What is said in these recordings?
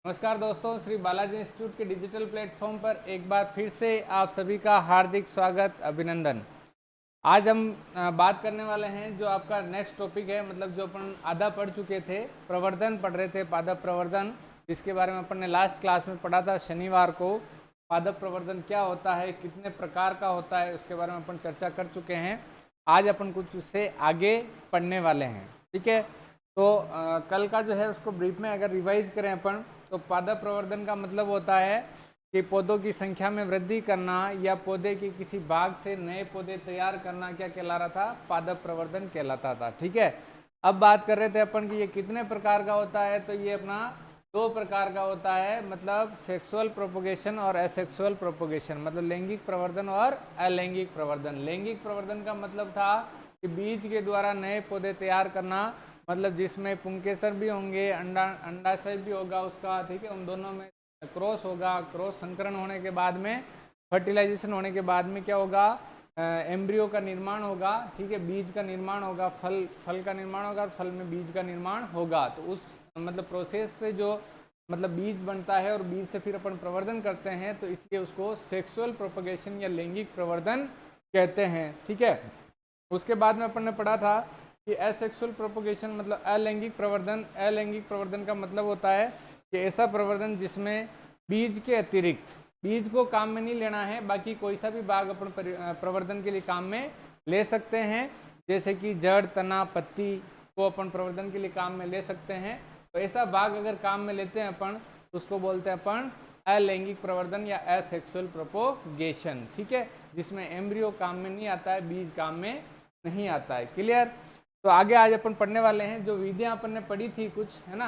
नमस्कार दोस्तों, श्री बालाजी इंस्टीट्यूट के डिजिटल प्लेटफॉर्म पर एक बार फिर से आप सभी का हार्दिक स्वागत, अभिनंदन। आज हम बात करने वाले हैं जो आपका नेक्स्ट टॉपिक है, मतलब जो अपन आधा पढ़ चुके थे, प्रवर्धन पढ़ रहे थे, पादप प्रवर्धन, जिसके बारे में अपन ने लास्ट क्लास में पढ़ा था शनिवार को। पादप प्रवर्धन क्या होता है, कितने प्रकार का होता है, उसके बारे में अपन चर्चा कर चुके हैं। आज अपन कुछ उससे आगे पढ़ने वाले हैं, ठीक है। तो कल का जो है उसको ब्रीफ में अगर रिवाइज करें अपन, तो पादप प्रवर्धन का मतलब होता है कि पौधों की संख्या में वृद्धि करना या पौधे के किसी भाग से नए पौधे तैयार करना क्या कहला रहा था, पादप प्रवर्धन कहलाता था, ठीक है। अब बात कर रहे थे अपन कि ये कितने प्रकार का होता है, तो ये अपना दो प्रकार का होता है, मतलब सेक्सुअल प्रोपोगेशन और एसेक्सुअल प्रोपोगेशन, मतलब लैंगिक प्रवर्धन और अलैंगिक प्रवर्धन। लैंगिक प्रवर्धन का मतलब था कि बीज के द्वारा नए पौधे तैयार करना, मतलब जिसमें पुंकेसर भी होंगे, अंडाशय भी होगा उसका, ठीक है। उन दोनों में क्रॉस होगा, क्रॉस संकरण होने के बाद में, फर्टिलाइजेशन होने के बाद में क्या होगा, एम्ब्रियो का निर्माण होगा, ठीक है। बीज का निर्माण होगा, फल का निर्माण होगा, और फल में बीज का निर्माण होगा। तो उस मतलब प्रोसेस से जो मतलब बीज बनता है और बीज से फिर अपन प्रवर्धन करते हैं, तो इसलिए उसको सेक्सुअल प्रोपगेशन या लैंगिक प्रवर्धन कहते हैं, ठीक है। उसके बाद में अपन ने पढ़ा था कि एसेक्सुअल प्रोपगेशन मतलब अलैंगिक प्रवर्धन। अलैंगिक प्रवर्धन का मतलब होता है कि ऐसा प्रवर्धन जिसमें बीज के अतिरिक्त, बीज को काम में नहीं लेना है, बाकी कोई सा भी भाग अपन प्रवर्धन के लिए काम में ले सकते हैं, जैसे कि जड़, तना, पत्ती को अपन प्रवर्धन के लिए काम में ले सकते हैं। तो ऐसा भाग अगर काम में लेते हैं अपन, तो उसको बोलते हैं अपन अलैंगिक प्रवर्धन या एसेक्सुअल प्रोपोगेशन, ठीक है, जिसमें एम्ब्रियो काम में नहीं आता है, बीज काम में नहीं आता है। क्लियर। तो आगे आज अपन पढ़ने वाले हैं जो विधियां अपन ने पढ़ी थी कुछ, है ना।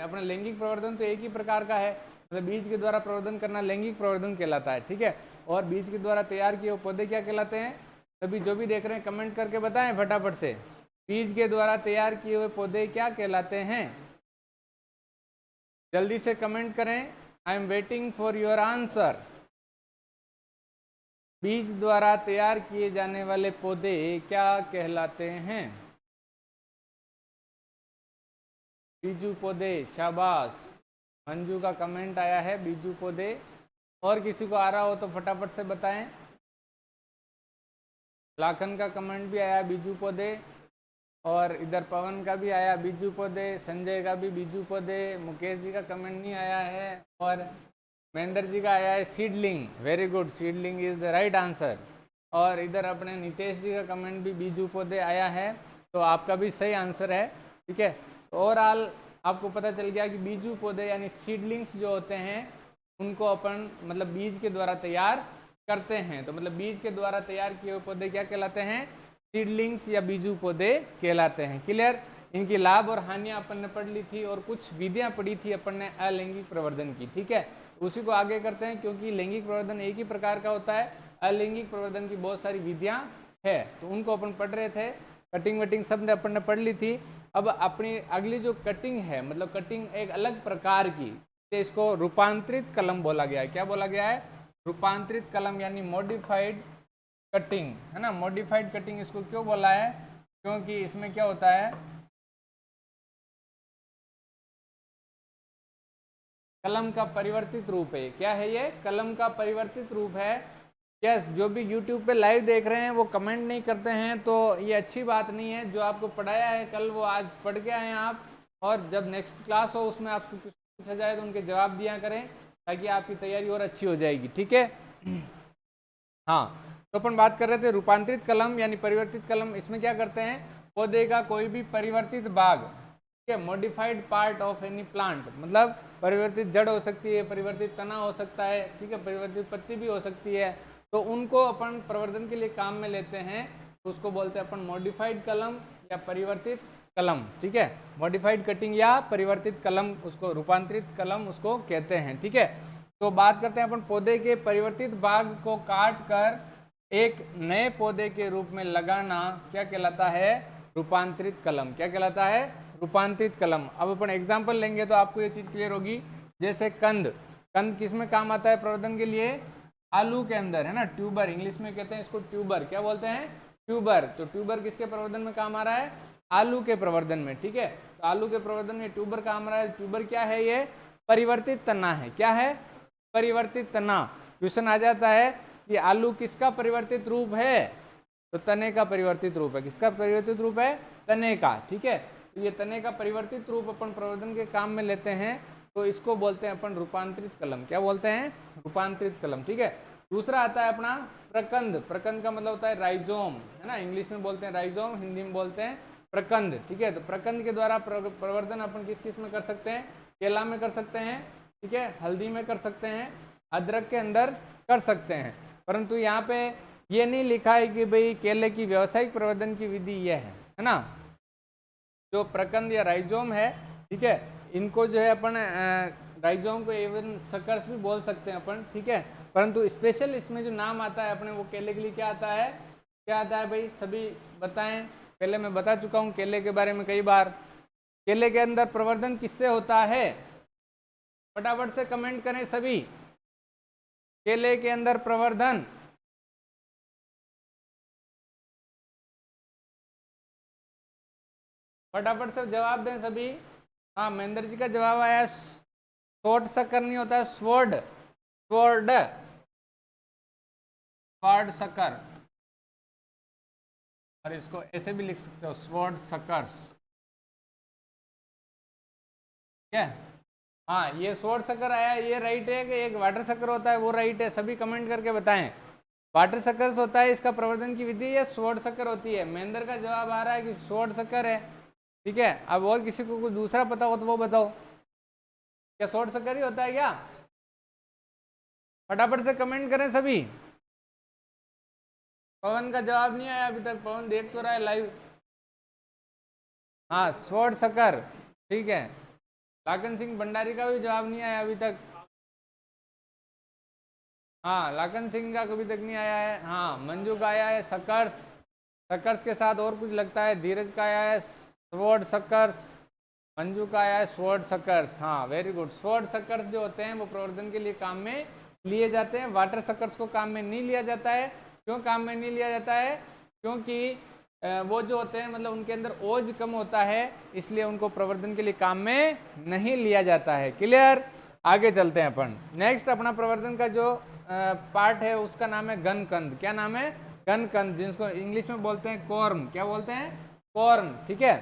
अपना लैंगिक प्रवर्धन तो एक ही प्रकार का है, मतलब बीज के द्वारा प्रवर्धन करना लैंगिक प्रवर्धन कहलाता है, ठीक है। और बीज के द्वारा तैयार किए हुए पौधे क्या कहलाते हैं, तभी जो भी देख रहे हैं कमेंट करके बताएं फटाफट से, बीज के द्वारा तैयार किए हुए पौधे क्या कहलाते हैं, जल्दी से कमेंट करें। I am waiting for your answer. बीज द्वारा तैयार किए जाने वाले पौधे क्या कहलाते हैं, बीजू पौधे। शाबाश, मंजू का कमेंट आया है बीजू पौधे। और किसी को आ रहा हो तो फटाफट से बताएं। लाखन का कमेंट भी आया बीजू पौधे, और इधर पवन का भी आया बीजू पौधे, संजय का भी बीजू पौधे, मुकेश जी का कमेंट नहीं आया है, और महेंद्र जी का आया है seedling. Very good, seedling is the right answer. और इधर अपने नितेश जी का कमेंट भी बीजू पौधे आया है, तो आपका भी सही आंसर है, ठीक है। तो ओवरऑल आपको पता चल गया कि बीजू पौधे यानी सीडलिंग्स जो होते हैं उनको अपन मतलब बीज के द्वारा तैयार करते हैं। तो मतलब बीज के द्वारा तैयार किए हुए पौधे क्या कहलाते हैं, सीडलिंग्स या बीजू पौधे कहलाते हैं। क्लियर। इनकी लाभ और हानियां अपन ने पढ़ ली थी, और कुछ विधियां पढ़ी थी अपन ने अलैंगिक प्रवर्धन की, ठीक है। उसी को आगे करते हैं, क्योंकि लैंगिक प्रवर्धन एक ही प्रकार का होता है, अलैंगिक प्रवर्धन की बहुत सारी विधियां है, तो उनको अपन पढ़ रहे थे। कटिंग वटिंग सब ने अपन ने पढ़ ली थी। अब अपनी अगली जो कटिंग है, मतलब कटिंग एक अलग प्रकार की, इसको रूपांतरित कलम बोला गया है। क्या बोला गया है, रूपांतरित कलम यानी मॉडिफाइड कटिंग, है ना। मॉडिफाइड कटिंग इसको क्यों बोला है, क्योंकि इसमें क्या होता है, कलम का परिवर्तित रूप है। क्या है ये, कलम का परिवर्तित रूप है। यस, जो भी YouTube पे लाइव देख रहे हैं वो कमेंट नहीं करते हैं, तो ये अच्छी बात नहीं है। जो आपको पढ़ाया है कल वो आज पढ़ के आए आप, और जब नेक्स्ट क्लास हो उसमें आपको कुछ पूछा जाए तो उनके जवाब दिया करें, ताकि आपकी तैयारी और अच्छी हो जाएगी, ठीक है। हाँ, तो अपन बात कर रहे थे रूपांतरित कलम यानी परिवर्तित कलम। इसमें क्या करते हैं, पौधे का कोई भी परिवर्तित भाग, ठीक है, modified part of any plant, मतलब परिवर्तित जड़ हो सकती है, परिवर्तित तना हो सकता है, ठीक है, परिवर्तित पत्ती भी हो सकती है, तो उनको अपन प्रवर्धन के लिए काम में लेते हैं, तो उसको बोलते हैं अपन मॉडिफाइड कलम या परिवर्तित कलम, ठीक है। मॉडिफाइड कटिंग या परिवर्तित कलम, उसको रूपांतरित कलम उसको कहते हैं, ठीक है। तो बात करते हैं अपन पौधे के परिवर्तित भाग को काट कर एक नए पौधे के रूप में लगाना क्या कहलाता है, रूपांतरित कलम। क्या कहलाता है, रूपांतरित कलम। अब अपन एग्जांपल लेंगे तो आपको ये चीज क्लियर होगी। जैसे कंद, कंद किस में काम आता है प्रवर्धन के लिए, आलू के अंदर, है ना। ट्यूबर, इंग्लिश में कहते हैं इसको ट्यूबर। क्या बोलते हैं, ट्यूबर। तो ट्यूबर किसके प्रवर्धन में काम आ रहा है, आलू के प्रवर्धन में, ठीक है। तो आलू के प्रवर्धन में ट्यूबर काम आ रहा है। ट्यूबर क्या है, ये परिवर्तित तना है। क्या है? परिवर्तित तना। क्वेश्चन आ जाता है कि आलू किसका परिवर्तित रूप है? तो तने का परिवर्तित रूप है। किसका परिवर्तित रूप है? तने का। ठीक है, तो ये तने का परिवर्तित रूप अपन प्रवर्धन के काम में लेते हैं, तो इसको बोलते हैं अपन रूपांतरित कलम। क्या बोलते हैं? रूपांतरित कलम। ठीक है, दूसरा आता है अपना प्रकंद। प्रकंद का मतलब होता है राइजोम, है ना, इंग्लिश में बोलते हैं राइजोम, हिंदी में बोलते हैं प्रकंद। ठीक है, तो प्रकंद के द्वारा प्रवर्धन अपन किस किस में कर सकते हैं? केला में कर सकते हैं, ठीक है, हल्दी में कर सकते हैं, अदरक के अंदर कर सकते हैं। परंतु यहाँ पे ये नहीं लिखा है कि भाई केले की व्यावसायिक प्रवर्धन की विधि यह है ना। जो प्रकंद या राइजोम है, ठीक है, इनको जो है अपन राइजोम को एवन सकर्स भी बोल सकते हैं अपन। ठीक है, परंतु स्पेशल इसमें जो नाम आता है अपने वो केले के लिए क्या आता है? क्या आता है भाई? सभी बताएं। पहले मैं बता चुका हूँ केले के बारे में कई बार। केले के अंदर प्रवर्धन किससे होता है? फटाफट से कमेंट करें सभी। केले के अंदर प्रवर्धन फटाफट से जवाब दें सभी। हाँ, महेंद्र जी का जवाब आया, शॉर्ट शक्कर नहीं होता है, स्वॉर्ड। स्वॉर्ड, स्वॉर्ड शक्कर, और इसको ऐसे भी लिख सकते हो, स्वॉर्ड शक्कर्स। क्या? हाँ, ये स्वॉर्ड शक्कर आया, ये राइट है कि एक वाटर शक्कर होता है वो राइट है? सभी कमेंट करके बताएं। वाटर शक्कर होता है इसका प्रवर्धन की विधि, या स्वॉर्ड शक्कर होती है? महेंद्र का जवाब आ रहा है कि स्वॉर्ड शक्कर है। ठीक है, अब और किसी को कुछ दूसरा पता हो तो वो बताओ, क्या स्वॉर्ड शक्कर ही होता है क्या? फटाफट से कमेंट करें सभी। पवन का जवाब नहीं आया अभी तक, पवन देख तो रहा है लाइव। हाँ, स्वॉर्ड शक्कर, ठीक है। लाखन सिंह भंडारी का भी जवाब नहीं आया अभी तक। हाँ, लाखन सिंह का कभी तक नहीं आया है। हाँ, मंजू का आया है शकर्स, शकर्स के साथ और कुछ लगता है। धीरज का आया है स्वॉर्ड शकर्स, मंजू का आया है स्वॉर्ड शकर्स। हाँ, वेरी गुड। स्वॉर्ड शकर्स जो होते हैं वो प्रवर्धन के लिए काम में लिए जाते हैं। वाटर शकर्स को काम में नहीं लिया जाता है। क्यों काम में नहीं लिया जाता है? क्योंकि वो जो होते हैं मतलब उनके अंदर ओज कम होता है, इसलिए उनको प्रवर्धन के लिए काम में नहीं लिया जाता है। क्लियर? आगे चलते हैं अपन। नेक्स्ट अपना प्रवर्धन का जो पार्ट है उसका नाम है घनकंद। क्या नाम है? घनकंद, जिसको इंग्लिश में बोलते हैं कॉर्म। क्या बोलते हैं? कॉर्म। ठीक है,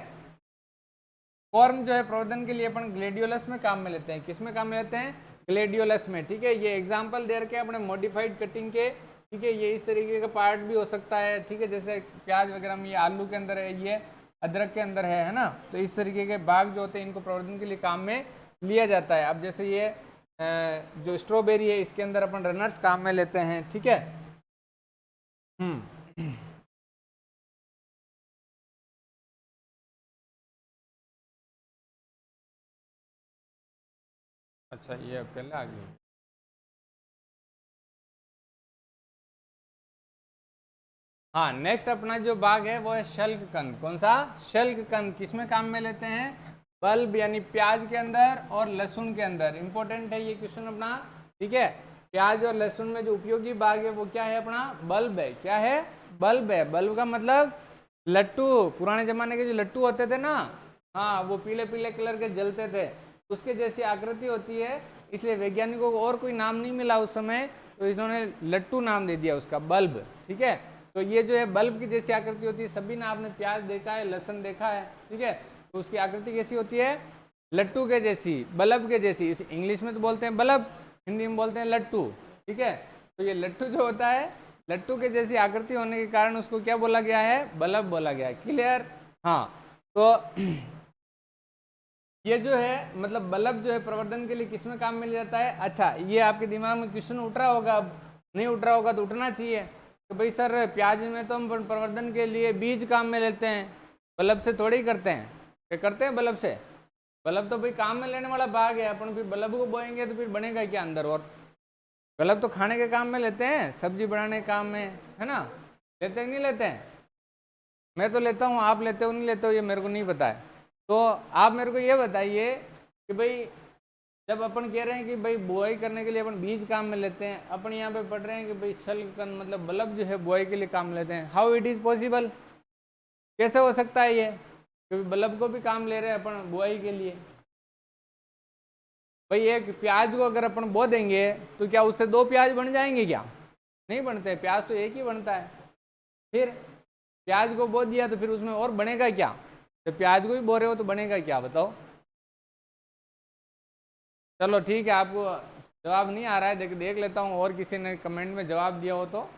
कॉर्म जो है प्रवर्धन के लिए अपन ग्लेडियोलस में काम में लेते हैं। किस में काम में लेते हैं? ग्लेडियोलस में। ठीक है, ये एग्जाम्पल दे रखे अपने मॉडिफाइड कटिंग के। ठीक है, ये इस तरीके का पार्ट भी हो सकता है। ठीक है, जैसे प्याज वगैरह में, ये आलू के अंदर है, ये अदरक के अंदर है ना। तो इस तरीके के भाग जो होते हैं इनको प्रवर्धन के लिए काम में लिया जाता है। अब जैसे ये जो स्ट्रॉबेरी है इसके अंदर अपन रनर्स काम में लेते हैं। ठीक है, अच्छा, ये पहले आ गई। हाँ, नेक्स्ट अपना जो भाग है वो है शल्ककंद। कौन सा? शल्ककंद। किसमें काम में लेते हैं? बल्ब यानी प्याज के अंदर और लहसुन के अंदर। इंपॉर्टेंट है ये क्वेश्चन अपना। ठीक है, प्याज और लहसुन में जो उपयोगी भाग है वो क्या है अपना? बल्ब है। क्या है? बल्ब है। बल्ब का मतलब लट्टू। पुराने जमाने के जो लट्टू होते थे ना, हाँ, वो पीले पीले कलर के जलते थे, उसके जैसी आकृति होती है, इसलिए वैज्ञानिकों को और कोई नाम नहीं मिला उस समय, तो इन्होंने लट्टू नाम दे दिया उसका, बल्ब। ठीक है, तो ये जो है बल्ब की जैसी आकृति होती है। सभी ने आपने प्याज देखा है, लहसुन देखा है। ठीक है, तो उसकी आकृति कैसी होती है? लट्टू के जैसी, बल्ब के जैसी। इस इंग्लिश में तो बोलते हैं बल्ब, हिंदी में बोलते हैं लट्टू। ठीक है, तो ये लट्टू जो होता है, लट्टू के जैसी आकृति होने के कारण उसको क्या बोला गया है? बल्ब बोला गया है। क्लियर? हाँ, तो ये जो है मतलब बल्ब जो है प्रवर्धन के लिए किस में काम में लिया जाता है? अच्छा, ये आपके दिमाग में क्वेश्चन उठ रहा होगा, अब नहीं उठ रहा होगा तो उठना चाहिए। तो भाई सर, प्याज में तो हम प्रवर्धन के लिए बीज काम में लेते हैं, बल्ब से थोड़ी करते हैं। क्या करते हैं बल्ब से? बल्ब तो भाई काम में लेने वाला भाग है। अपन फिर बल्ब को बोएंगे तो फिर बनेगा क्या अंदर? और बल्ब तो खाने के काम में लेते हैं, सब्जी बनाने के काम में, है ना। लेते हैं नहीं लेते हैं? मैं तो लेता हूँ, आप लेते हो नहीं लेते हो ये मेरे को नहीं पता है। तो आप मेरे को ये बताइए कि भाई जब अपन कह रहे हैं कि भाई बुआई करने के लिए अपन बीज काम में लेते हैं, अपन यहाँ पे पढ़ रहे हैं कि भाई शल्ककंद मतलब बल्ब जो है बुआई के लिए काम में लेते हैं। How it is possible? कैसे हो सकता है ये? क्योंकि बल्ब को भी काम ले रहे हैं अपन बुआई के लिए। भाई एक प्याज को अगर अपन बो देंगे तो क्या उससे 2 प्याज बन जाएंगे क्या? नहीं बनते, प्याज तो एक ही बनता है। फिर प्याज को बो दिया तो फिर उसमें और बनेगा क्या? तो प्याज को ही बो रहे हो तो बनेगा क्या बताओ? चलो ठीक है, आपको जवाब नहीं आ रहा है, देख लेता हूँ और किसी ने कमेंट में जवाब दिया हो तो।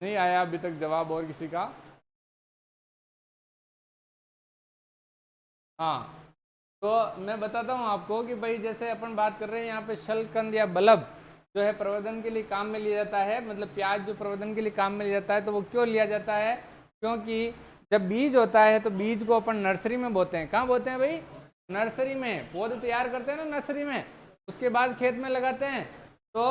नहीं आया अभी तक जवाब और किसी का? हाँ, तो मैं बताता हूँ आपको कि भाई जैसे अपन बात कर रहे हैं यहाँ पे शलकंद या बल्ब जो है प्रवर्धन के लिए काम में लिया जाता है, मतलब प्याज जो प्रवर्धन के लिए काम में लिया जाता है, तो वो क्यों लिया जाता है? क्योंकि जब बीज होता है तो बीज को अपन नर्सरी में बोते हैं। कहाँ बोते हैं भाई? नर्सरी में। पौधे तैयार करते हैं ना नर्सरी में, उसके बाद खेत में लगाते हैं। तो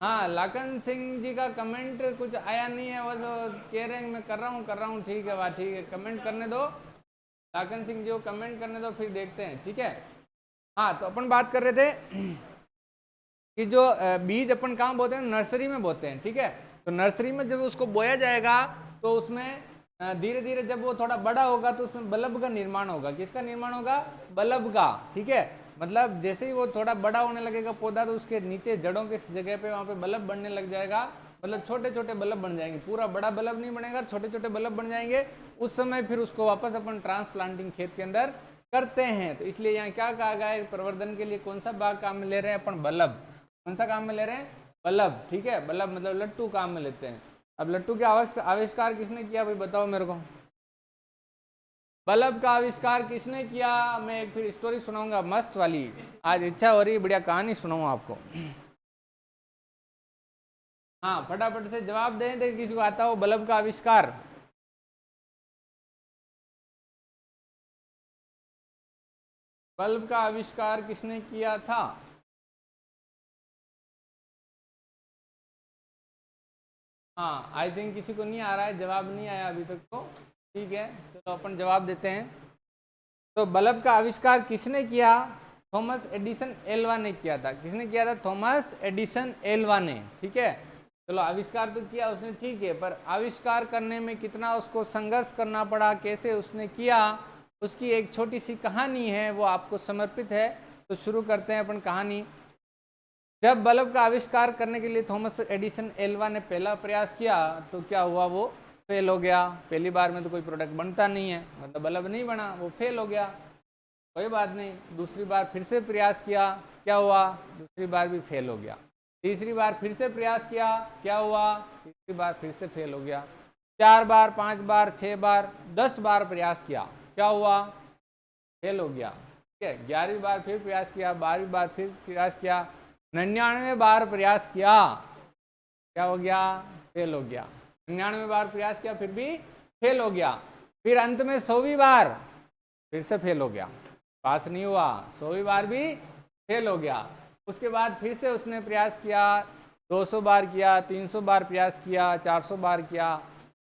हाँ, लाखन सिंह जी का कमेंट कुछ आया नहीं है, वो जो कह रहे हैं मैं कर रहा हूँ, ठीक है बात, ठीक है, कमेंट करने दो लाखन सिंह जी को, कमेंट करने दो, फिर देखते हैं, ठीक है। हाँ, तो अपन बात कर रहे थे कि जो बीज अपन कहाँ बोते हैं? नर्सरी में बोते हैं, ठीक है। तो नर्सरी में जब उसको बोया जाएगा तो उसमें धीरे धीरे जब वो थोड़ा बड़ा होगा तो उसमें बल्ब का निर्माण होगा। किसका निर्माण होगा? बल्ब का, ठीक है। मतलब जैसे ही वो थोड़ा बड़ा होने लगेगा पौधा, तो उसके नीचे जड़ों के जगह पे वहाँ पे बल्ब बनने लग जाएगा। मतलब छोटे छोटे बल्ब बन जाएंगे, पूरा बड़ा बल्ब नहीं बनेगा, छोटे छोटे बल्ब बन जाएंगे। उस समय फिर उसको वापस अपन ट्रांसप्लांटिंग खेत के अंदर करते हैं। तो इसलिए यहाँ क्या कहा गया है? प्रवर्धन के लिए कौन सा भाग काम में ले रहे हैं अपन? बल्ब। कौन सा काम में ले रहे हैं? बल्ब, ठीक है। बल्ब मतलब लट्टू काम में लेते हैं। अब लट्टू के आविष्कार किसने किया भाई बताओ मेरे को? बल्ब का आविष्कार किसने किया? मैं एक फिर स्टोरी सुनाऊंगा मस्त वाली, आज इच्छा हो रही है बढ़िया कहानी सुनाऊं आपको। हाँ, फटाफट से जवाब दें तो किसी को आता हो बल्ब का आविष्कार। बल्ब का आविष्कार किसने किया था? हाँ, आई थिंक किसी को नहीं आ रहा है, जवाब नहीं आया अभी तक तो, ठीक है। चलो अपन जवाब देते हैं। तो बल्ब का आविष्कार किसने किया? थॉमस एडिसन एल्वा ने किया था। किसने किया था? थॉमस एडिसन एल्वा ने, ठीक है। चलो आविष्कार तो किया उसने, ठीक है, पर आविष्कार करने में कितना उसको संघर्ष करना पड़ा, कैसे उसने किया, उसकी एक छोटी सी कहानी है, वो आपको समर्पित है। तो शुरू करते हैं अपन कहानी। जब बल्ब का आविष्कार करने के लिए थॉमस एडिसन एल्वा ने पहला प्रयास किया तो क्या हुआ? वो फेल हो गया। पहली बार में तो कोई प्रोडक्ट बनता नहीं है, मतलब बल्ब नहीं बना, वो फेल हो गया। कोई बात नहीं, दूसरी बार फिर से प्रयास किया, क्या हुआ? दूसरी बार भी फेल हो गया। तीसरी बार फिर से प्रयास किया, क्या हुआ? तीसरी बार फिर से फेल हो गया। 4 बार, 5 बार, 6 बार, 10 बार प्रयास किया, क्या हुआ? फेल हो गया, ठीक है। 11वीं बार फिर प्रयास किया, 12वीं बार फिर प्रयास किया, 99 बार प्रयास किया, क्या हो गया? फेल हो गया। 99 बार प्रयास किया फिर भी फेल हो गया। फिर अंत में 100वीं बार फिर से फेल हो गया, पास नहीं हुआ। 100वीं बार भी फेल हो गया। उसके बाद फिर से उसने प्रयास किया, 200 बार किया, 300 बार प्रयास किया, 400 बार किया,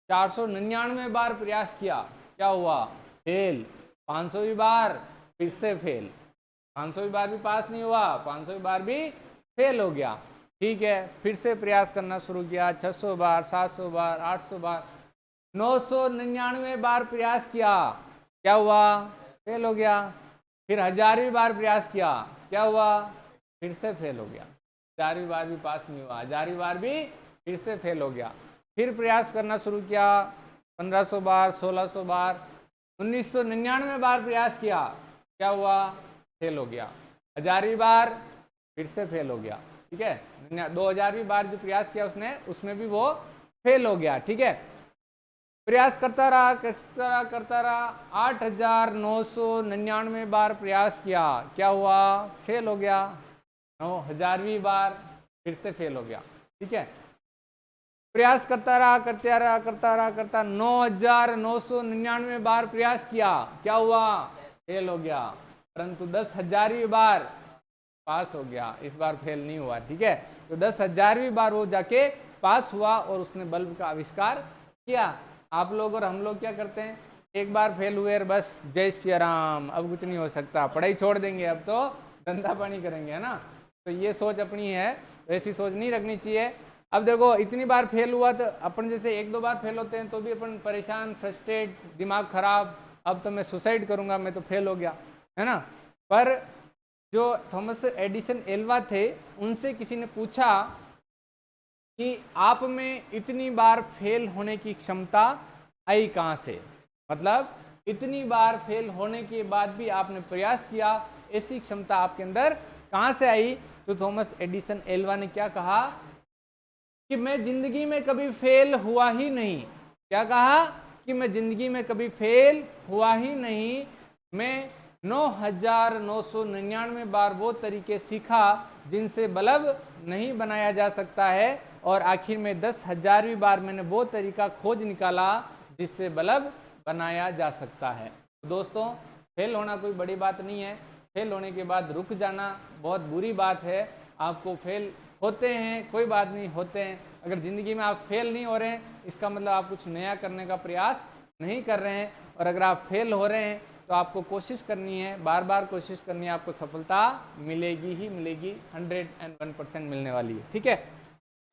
499 बार प्रयास किया, क्या हुआ? फेल। 500वीं बार फिर से फेल। 500वीं बार भी पास नहीं हुआ, 500वीं बार भी फेल हो गया, ठीक है। फिर से प्रयास करना शुरू किया, 600 बार, 700 बार, 800 बार, 999 बार प्रयास किया, क्या हुआ? फेल हो गया। फिर 1000वीं बार प्रयास किया, क्या हुआ? फिर से फेल हो गया। 1000वीं बार भी पास नहीं हुआ, 1000वीं बार भी फिर से फेल हो गया। फिर प्रयास करना शुरू किया, 1500 बार, 1600 बार, 1999 बार प्रयास किया, क्या हुआ? फेल हो गया। 1000वीं बार फिर से फेल हो गया, ठीक है। 2000वीं बार जो प्रयास किया उसने, उसमें भी वो फेल हो गया, ठीक है। प्रयास करता रहा 8999 बार प्रयास किया, क्या हुआ? फेल हो गया। 9000वीं बार फिर से फेल हो गया, ठीक है। प्रयास करता रहा 9999 बार प्रयास किया, क्या हुआ? फेल हो गया। परंतु 10,000वीं बार पास हो गया, इस बार फेल नहीं हुआ, ठीक है। तो 10,000वीं बार वो जाके पास हुआ और उसने बल्ब का आविष्कार किया। आप लोग और हम लोग क्या करते हैं? एक बार फेल हुए और बस जय श्री राम, अब कुछ नहीं हो सकता, पढ़ाई छोड़ देंगे, अब तो धंधा पानी करेंगे, है ना। तो ये सोच अपनी है, वैसी सोच नहीं रखनी चाहिए। अब देखो इतनी बार फेल हुआ तो अपन जैसे 1-2 बार फेल होते हैं तो भी अपन परेशान, फ्रस्ट्रेट, दिमाग खराब, अब तो मैं सुसाइड करूंगा, मैं तो फेल हो गया, है ना। पर जो थॉमस एडिसन एल्वा थे, उनसे किसी ने पूछा कि आप में इतनी बार फेल होने की क्षमता आई कहाँ से, मतलब इतनी बार फेल होने के बाद भी आपने प्रयास किया, ऐसी क्षमता आपके अंदर कहाँ से आई। तो थॉमस एडिसन एल्वा ने क्या कहा कि मैं जिंदगी में कभी फेल हुआ ही नहीं। क्या कहा कि मैं जिंदगी में कभी फेल हुआ ही नहीं। मैं 9,999 बार वो तरीके सीखा जिनसे बल्ब नहीं बनाया जा सकता है, और आखिर में 10,000वीं बार मैंने वो तरीका खोज निकाला जिससे बल्ब बनाया जा सकता है। तो दोस्तों, फेल होना कोई बड़ी बात नहीं है। फेल होने के बाद रुक जाना बहुत बुरी बात है। आपको फेल होते हैं, कोई बात नहीं, होते हैं। अगर ज़िंदगी में आप फेल नहीं हो रहे हैं, इसका मतलब आप कुछ नया करने का प्रयास नहीं कर रहे हैं। और अगर आप फेल हो रहे हैं तो आपको कोशिश करनी है, बार बार कोशिश करनी है, आपको सफलता मिलेगी ही मिलेगी, 101% मिलने वाली है। ठीक है,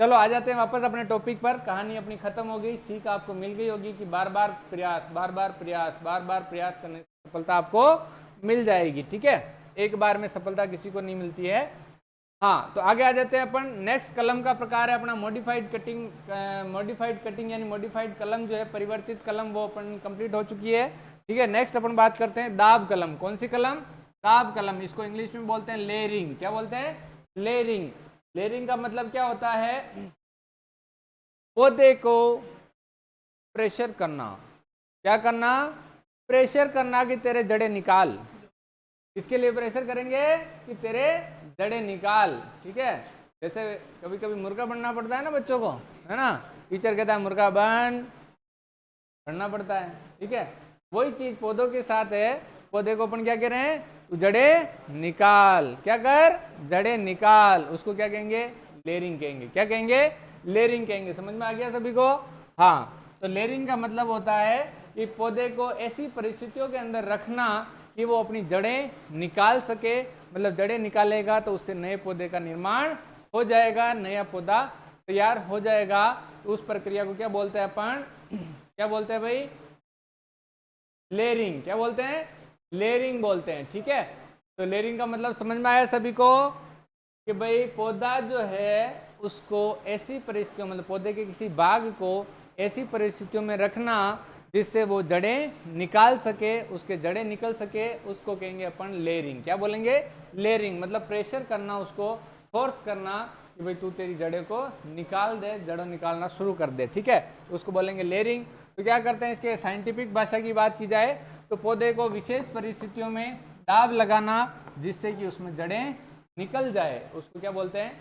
चलो आ जाते हैं वापस अपने टॉपिक पर। कहानी अपनी खत्म हो गई, सीख आपको मिल गई होगी कि बार बार प्रयास, बार बार प्रयास, बार बार प्रयास करने से सफलता आपको मिल जाएगी। ठीक है, एक बार में सफलता किसी को नहीं मिलती है। हाँ, तो आगे आ जाते हैं अपन। नेक्स्ट कलम का प्रकार है अपना मॉडिफाइड कटिंग। मॉडिफाइड कटिंग यानी मॉडिफाइड कलम जो है, परिवर्तित कलम, वो अपन कंप्लीट हो चुकी है। ठीक है, नेक्स्ट अपन बात करते हैं दाब कलम। कौन सी कलम? दाब कलम। इसको इंग्लिश में बोलते हैं लेयरिंग। क्या बोलते हैं? लेयरिंग। लेयरिंग का मतलब क्या होता है? पौधे को प्रेशर करना। क्या करना? प्रेशर करना कि तेरे जड़ें निकाल। इसके लिए प्रेशर करेंगे कि तेरे जड़ें निकाल। ठीक है, जैसे कभी कभी मुर्गा बनना पड़ता है ना बच्चों को, है ना, टीचर कहता है मुर्गा बनना पड़ता है। ठीक है, वही चीज पौधों के साथ है। पौधे को अपन क्या कह रहे हैं? तू जड़ें निकाल। क्या कर? जड़ें निकाल। उसको क्या कहेंगे? लेयरिंग कहेंगे। क्या कहेंगे? लेयरिंग कहेंगे। समझ में आ गया सभी को? हाँ, तो लेयरिंग का मतलब होता है कि पौधे को ऐसी परिस्थितियों के अंदर रखना कि वो अपनी जड़ें निकाल सके। मतलब जड़ें निकालेगा तो उससे नए पौधे का निर्माण हो जाएगा, नया पौधा तैयार हो जाएगा। तो उस प्रक्रिया को क्या बोलते हैं अपन? क्या बोलते हैं भाई? लेयरिंग। क्या बोलते हैं? लेयरिंग बोलते हैं। ठीक है, तो लेयरिंग का मतलब समझ में आया सभी को कि भाई पौधा जो है उसको ऐसी परिस्थितियों, मतलब पौधे के किसी भाग को ऐसी परिस्थितियों में रखना जिससे वो जड़ें निकाल सके, उसके जड़ें निकल सके, उसको कहेंगे अपन लेयरिंग। क्या बोलेंगे? लेयरिंग। मतलब प्रेशर करना, उसको फोर्स करना कि भाई तू तेरी जड़ें को निकाल दे, जड़ों निकालना शुरू कर दे। ठीक है, उसको बोलेंगे लेयरिंग। तो क्या करते हैं, इसके साइंटिफिक भाषा की बात की जाए तो पौधे को विशेष परिस्थितियों में दाब लगाना जिससे कि उसमें जड़ें निकल जाए, उसको क्या बोलते हैं?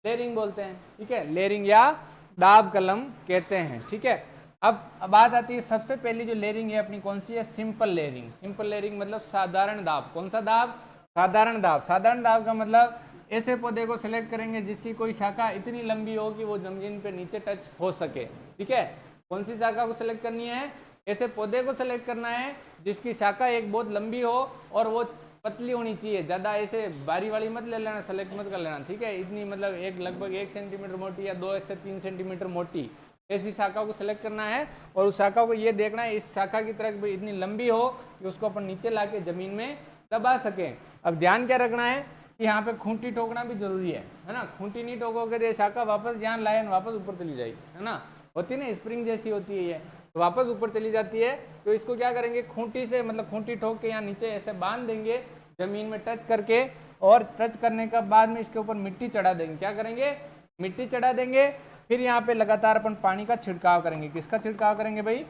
लेयरिंग बोलते हैं। ठीक है, लेयरिंग या दाब कलम कहते हैं। ठीक है, अब बात आती है सबसे पहली जो लेयरिंग है अपनी, कौन सी है? Simple layering. सिंपल लेयरिंग मतलब साधारण दाब। कौन सा दाब? साधारण दाब। साधारण दाब का मतलब ऐसे पौधे को सिलेक्ट करेंगे जिसकी कोई शाखा इतनी लंबी हो कि वो जमीन पे नीचे टच हो सके। ठीक है, कौन सी शाखा को सिलेक्ट करनी है? ऐसे पौधे को सिलेक्ट करना है जिसकी शाखा एक बहुत लंबी हो और वो पतली होनी चाहिए। ज़्यादा ऐसे बारी वाली मत ले लेना, सेलेक्ट मत कर लेना। ठीक है, इतनी मतलब एक लगभग 1 सेंटीमीटर मोटी या 2 से 3 सेंटीमीटर मोटी ऐसी शाखा को सिलेक्ट करना है। और उस शाखा को ये देखना है इस शाखा की तरह इतनी लंबी हो कि उसको अपन नीचे ला के जमीन में दबा सकें। अब ध्यान क्या रखना है कि यहाँ पे खूंटी ठोकना भी जरूरी है ना। खूंटी नहीं ठोकोगे तो ये शाखा वापस ध्यान लाए वापस ऊपर चली जाएगी, है ना। होती है ना, स्प्रिंग जैसी होती है ये, तो वापस ऊपर चली जाती है। तो इसको क्या करेंगे? खूंटी से, मतलब खूंटी ठोक के यहाँ नीचे ऐसे बांध देंगे जमीन में टच करके, और टच करने का बाद में इसके ऊपर मिट्टी चढ़ा देंगे। क्या करेंगे? मिट्टी चढ़ा देंगे। फिर यहाँ पे लगातार अपन पानी का छिड़काव करेंगे। किसका छिड़काव करेंगे भाई?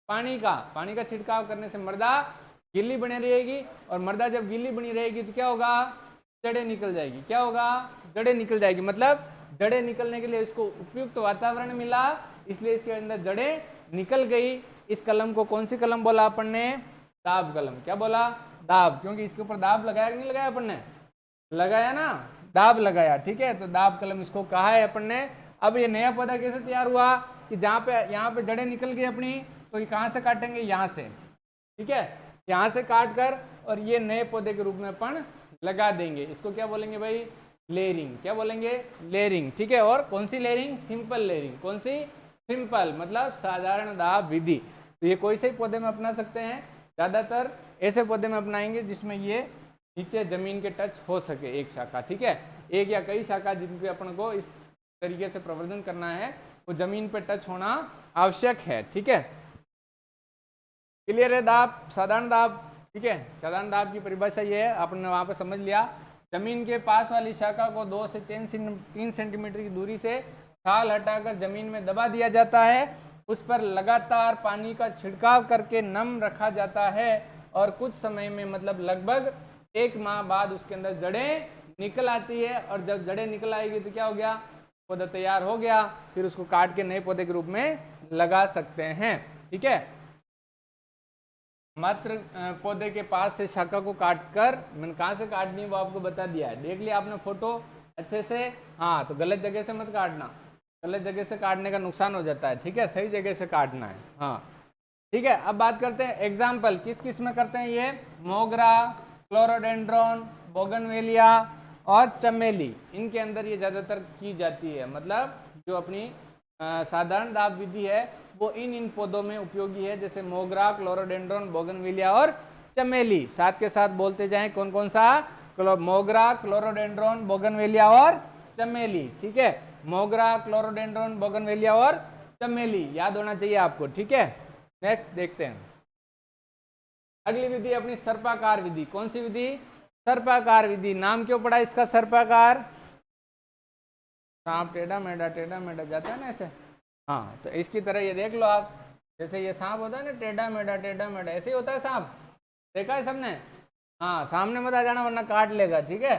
पानी का। पानी का छिड़काव करने से मृदा गीली बनी रहेगी, और मृदा जब गीली बनी रहेगी तो क्या होगा? जड़ें निकल जाएगी। क्या होगा? जड़ें निकल जाएगी। मतलब जड़ें निकलने के लिए इसको उपयुक्त वातावरण मिला, इसलिए इसके अंदर जड़ें निकल गई। इस कलम को कौन सी कलम बोला अपन ने? दाब कलम। क्या बोला? दाब, क्योंकि इसके ऊपर दाब लगाया कि नहीं लगाया अपन ने? लगाया ना, दाब लगाया। ठीक है, तो दाब कलम इसको कहा है अपन ने। अब ये नया पौधा कैसे तैयार हुआ कि जहाँ पे यहाँ पे जड़ें निकल गई अपनी, तो ये कहाँ से काटेंगे? यहाँ से। ठीक है, यहाँ से काट कर और ये नए पौधे के रूप में अपन लगा देंगे। इसको क्या बोलेंगे भाई? लेयरिंग। क्या बोलेंगे? लेयरिंग। ठीक है, और कौन सी लेयरिंग? Simple layering. कौन सी? सिंपल, मतलब साधारण दाब विधि। तो ये कोई से पौधे में अपना सकते हैं, ज़्यादातर ऐसे पौधे में अपनाएंगे जिसमें ये नीचे जमीन के टच हो सके एक शाखा, ठीक है। एक या कई शाखा जिनके अपन को इस तरीके से प्रवर्धन करना है वो जमीन पे टच होना आवश्यक है, ठीक है। क्लियर है दाब, साधारण दाब, ठीक है। साधारण दाब की परिभाषा ये है, आपने वहां पर समझ लिया। जमीन के पास वाली शाखा को 2 से 3 सेंटीमीटर की दूरी से खाल हटाकर जमीन में दबा दिया जाता है, उस पर लगातार पानी का छिड़काव करके नम रखा जाता है और कुछ समय में मतलब लगभग 1 माह बाद उसके अंदर जड़ें निकल आती है, और जब जड़ें निकल आएगी तो क्या हो गया, पौधा तैयार हो गया, फिर उसको काट के नए पौधे के रूप में लगा सकते हैं, ठीक है। मात्र पौधे के पास से शाखा को काटकर, मैंने कहाँ से काटनी है वो आपको बता दिया है, देख लिया आपने फोटो अच्छे से। हाँ, तो गलत जगह से मत काटना, गलत जगह से काटने का नुकसान हो जाता है, ठीक है, सही जगह से काटना है। हाँ ठीक है, अब बात करते हैं एग्जाम्पल किस किस में करते हैं ये, मोगरा, क्लोरोडेंड्रॉन, बोगनवेलिया और चमेली, इनके अंदर ये ज़्यादातर की जाती है। मतलब जो अपनी साधारण दाब विधि है वो इन पौधों में उपयोगी है, जैसे मोगरा, क्लोरोडेंड्रॉन, बोगनविलिया और चमेली। साथ के साथ बोलते जाएं कौन कौन सा, मोगरा, क्लोरोडेंड्रॉन, बोगनविलिया और चमेली, ठीक है। मोगरा, क्लोरोडेंड्रॉन, बोगनविलिया और चमेली याद होना चाहिए आपको, ठीक है। नेक्स्ट देखते हैं अगली विधि अपनी सर्पाकार विधि। कौन सी विधि, सर्पाकार विधि। नाम क्यों पड़ा इसका सर्पाकार, सांप टेढ़ा मेढ़ा जाता है ना ऐसे, हाँ, तो इसकी तरह ये देख लो आप, जैसे ये सांप होता है ना टेढ़ा मेढ़ा ऐसे ही होता है सांप, देखा है सबने। हाँ, सामने मत आ जाना वरना काट लेगा, ठीक है।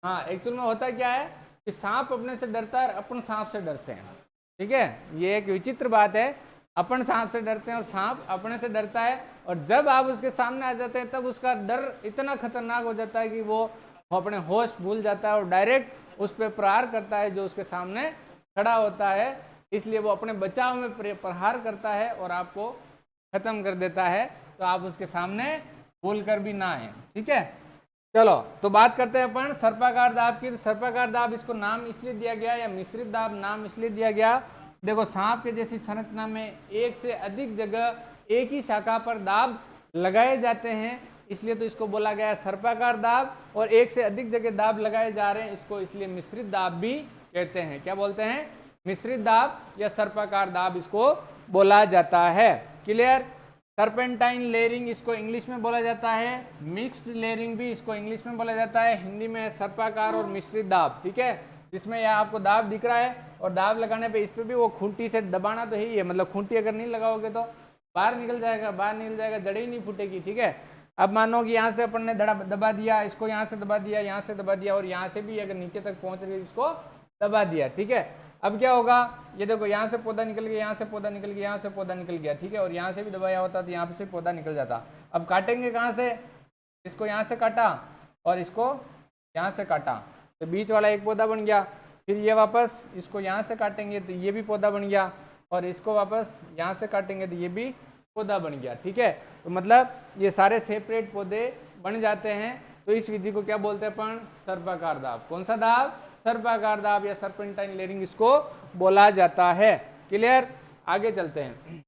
हाँ, एक्चुअल में होता क्या है कि सांप अपने से डरता है, अपन सांप से डरते हैं, ठीक है। ये एक विचित्र बात है, अपन सांप से डरते हैं और सांप अपने से डरता है, और जब आप उसके सामने आ जाते हैं तब उसका डर इतना खतरनाक हो जाता है कि वो अपने होश भूल जाता है और डायरेक्ट उस पर प्रहार करता है जो उसके सामने खड़ा होता है। इसलिए वो अपने बचाव में प्रहार करता है और आपको खत्म कर देता है, तो आप उसके सामने भूल कर भी ना आए, ठीक है। चलो तो बात करते हैं अपन सर्पाकार दाब की। सर्पाकार दाब इसको नाम इसलिए दिया गया या मिश्रित दाब नाम इसलिए दिया गया, देखो सांप के जैसी संरचना में एक से अधिक जगह एक ही शाखा पर दाब लगाए जाते हैं, इसलिए तो इसको बोला गया सर्पाकार दाब, और एक से अधिक जगह दाब लगाए जा रहे हैं, इसको इसलिए मिश्रित दाब भी कहते हैं। क्या बोलते हैं, मिश्रित दाब या सर्पाकार दाब इसको बोला जाता है। क्लियर। सर्पेंटाइन लेयरिंग इसको इंग्लिश में बोला जाता है, मिक्स्ड लेयरिंग भी इसको इंग्लिश में बोला जाता है, हिंदी में सर्पाकार और मिश्रित दाब, ठीक है। जिसमें यह आपको दाब दिख रहा है और दाब लगाने पे इस पे भी वो खूंटी से दबाना तो ही है, मतलब खूंटी अगर नहीं लगाओगे तो बाहर निकल जाएगा, जड़ें ही नहीं फूटेगी, ठीक है। अब मानो कि यहाँ से अपन ने दबा दिया, इसको यहाँ से दबा दिया, यहाँ से दबा दिया, और यहाँ से भी अगर नीचे तक पहुँच रही इसको दबा दिया, ठीक है। अब क्या होगा, ये देखो यहाँ से पौधा निकल गया, यहाँ से पौधा निकल गया, यहाँ से पौधा निकल गया, ठीक है, और यहाँ से भी दबाया होता तो यहाँ से पौधा निकल जाता। अब काटेंगे कहाँ से, इसको यहाँ से काटा और इसको यहाँ से काटा, तो बीच वाला एक पौधा बन गया। फिर ये वापस इसको यहाँ से काटेंगे तो ये भी पौधा बन गया, और इसको वापस यहाँ से काटेंगे तो ये भी पौधा बन गया, ठीक है। तो मतलब ये सारे सेपरेट पौधे बन जाते हैं, तो इस विधि को क्या बोलते हैं अपन, सर्पाकार दाब। कौन सा दाब, सर्पाकार दाब या सर्पेंटाइन लेयरिंग इसको बोला जाता है। क्लियर। आगे चलते हैं।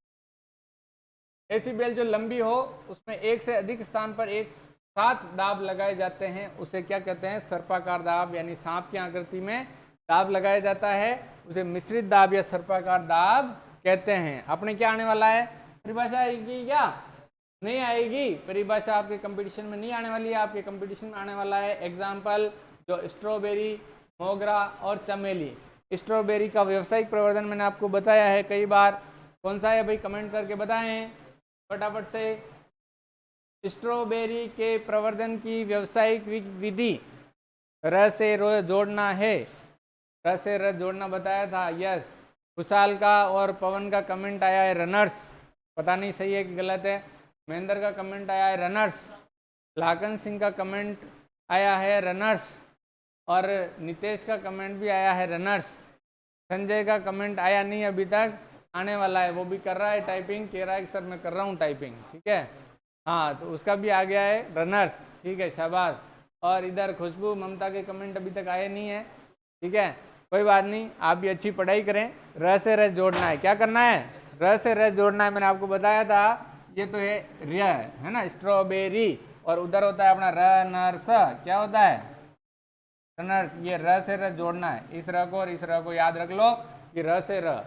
ऐसी बेल जो लंबी हो उसमें एक से अधिक स्थान पर एक साथ दाब लगाए जाते हैं, उसे क्या कहते हैं, सर्पाकार दाब, यानी सांप की आकृति में दाब लगाया जाता है, उसे मिश्रित दाब या सर्पाकार दाब कहते हैं। अपने क्या आने वाला है, परिभाषा आएगी क्या, नहीं आएगी, परिभाषा आपके कंपटीशन में नहीं आने वाली है, आपके कंपटीशन में आने वाला है एग्जाम्पल जो स्ट्रॉबेरी, मोगरा और चमेली। स्ट्रॉबेरी का व्यावसायिक प्रवर्धन मैंने आपको बताया है कई बार, कौन सा है भाई, कमेंट करके बताएं फटाफट से। स्ट्रॉबेरी के प्रवर्धन की व्यावसायिक विधि र से रो जोड़ना है, र से र जोड़ना बताया था, यस। खुशाल का और पवन का कमेंट आया है रनर्स, पता नहीं सही है कि गलत है। महेंद्र का कमेंट आया है रनर्स, लाखन सिंह का कमेंट आया है रनर्स, और नितेश का कमेंट भी आया है रनर्स। संजय का कमेंट आया नहीं अभी तक, आने वाला है, वो भी कर रहा है टाइपिंग, कह रहा है कि सर मैं कर रहा हूँ टाइपिंग, ठीक है। हाँ, तो उसका भी आ गया है रनर्स, ठीक है, शाबाश। और इधर खुशबू ममता के कमेंट अभी तक आए नहीं है, ठीक है, कोई बात नहीं, आप भी अच्छी पढ़ाई करें। र से र जोड़ना है, क्या करना है, र से र जोड़ना है, मैंने आपको बताया था। ये तो है रिया है ना, स्ट्रॉबेरी, और उधर होता है अपना रनर्स। क्या होता है? रनर्स। ये र से र जोड़ना है, इस र को और इस र को याद रख लो कि र से र।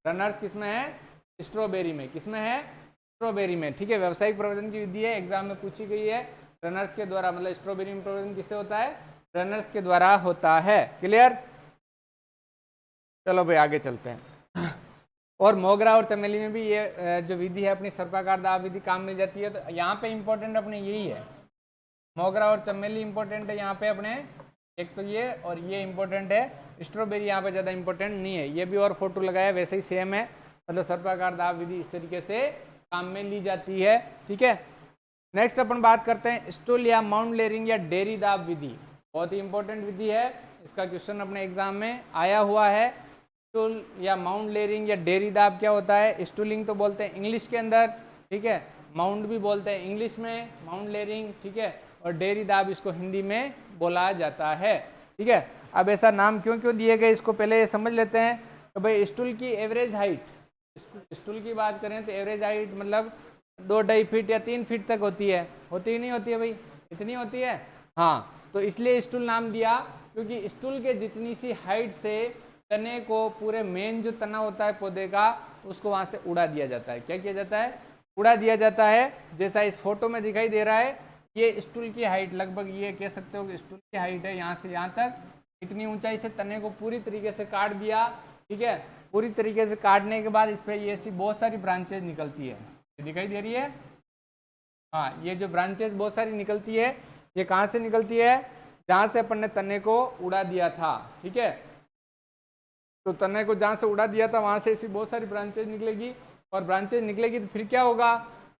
रनर्स किसमें है? स्ट्रॉबेरी में। किसमें है? स्ट्रॉबेरी में। ठीक है, व्यावसायिक प्रबंधन की विधि है, एग्जाम में पूछी गई है। रनर्स के द्वारा, मतलब स्ट्रॉबेरी में प्रबंधन किससे होता है? रनर्स के द्वारा होता है। क्लियर? चलो भाई आगे चलते हैं। और मोगरा और चमेली में भी ये जो विधि है अपनी सर्पाकार दाब विधि काम मिल जाती है। तो यहाँ पे इंपॉर्टेंट अपने यही है, मोगरा और चमेली इंपॉर्टेंट है यहाँ पे अपने, एक तो ये और ये इंपॉर्टेंट है। स्ट्रॉबेरी यहाँ पे ज़्यादा इंपॉर्टेंट नहीं है। ये भी और फोटो लगाया वैसे ही सेम है, मतलब सर्पाकार दाब विधि इस तरीके से काम में ली जाती है। ठीक है, नेक्स्ट अपन बात करते हैं स्टूल या माउंट लेयरिंग या डेयरी दाब विधि। बहुत ही इंपॉर्टेंट विधि है, इसका क्वेश्चन अपने एग्जाम में आया हुआ है। स्टूल या माउंट लेयरिंग या डेयरी दाब क्या होता है? स्टूलिंग तो बोलते हैं इंग्लिश के अंदर, ठीक है, माउंट भी बोलते हैं इंग्लिश में, माउंट लेयरिंग, ठीक है, और डेयरी दाब इसको हिंदी में बोला जाता है। ठीक है, अब ऐसा नाम क्यों क्यों दिए गए इसको पहले समझ लेते हैं। तो भाई स्टूल की एवरेज हाइट, स्टूल की बात करें तो एवरेज हाइट मतलब 2-2.5 फीट या 3 फीट तक होती है। होती ही नहीं होती है भाई? इतनी होती है। हाँ, तो इसलिए स्टूल नाम दिया क्योंकि स्टूल के जितनी सी हाइट से तने को, पूरे मेन जो तना होता है पौधे का, उसको वहां से उड़ा दिया जाता है। क्या किया जाता है? उड़ा दिया जाता है। जैसा इस फोटो में दिखाई दे रहा है, ये स्टूल की हाइट लगभग ये कह सकते हो कि स्टूल की हाइट है यहाँ से यहाँ तक। इतनी ऊंचाई से तने को पूरी तरीके से काट दिया। ठीक है, पूरी तरीके से काटने के बाद इस पर ये ऐसी बहुत सारी ब्रांचेज निकलती है, ये दिखाई दे रही है। हाँ, ये जो ब्रांचेज बहुत सारी निकलती है, ये कहाँ से निकलती है? जहाँ से अपन ने तने को उड़ा दिया था। ठीक है, तो तने को जहाँ से उड़ा दिया था वहां से ऐसी बहुत सारी ब्रांचेज निकलेगी, और ब्रांचेज निकलेगी तो फिर क्या होगा?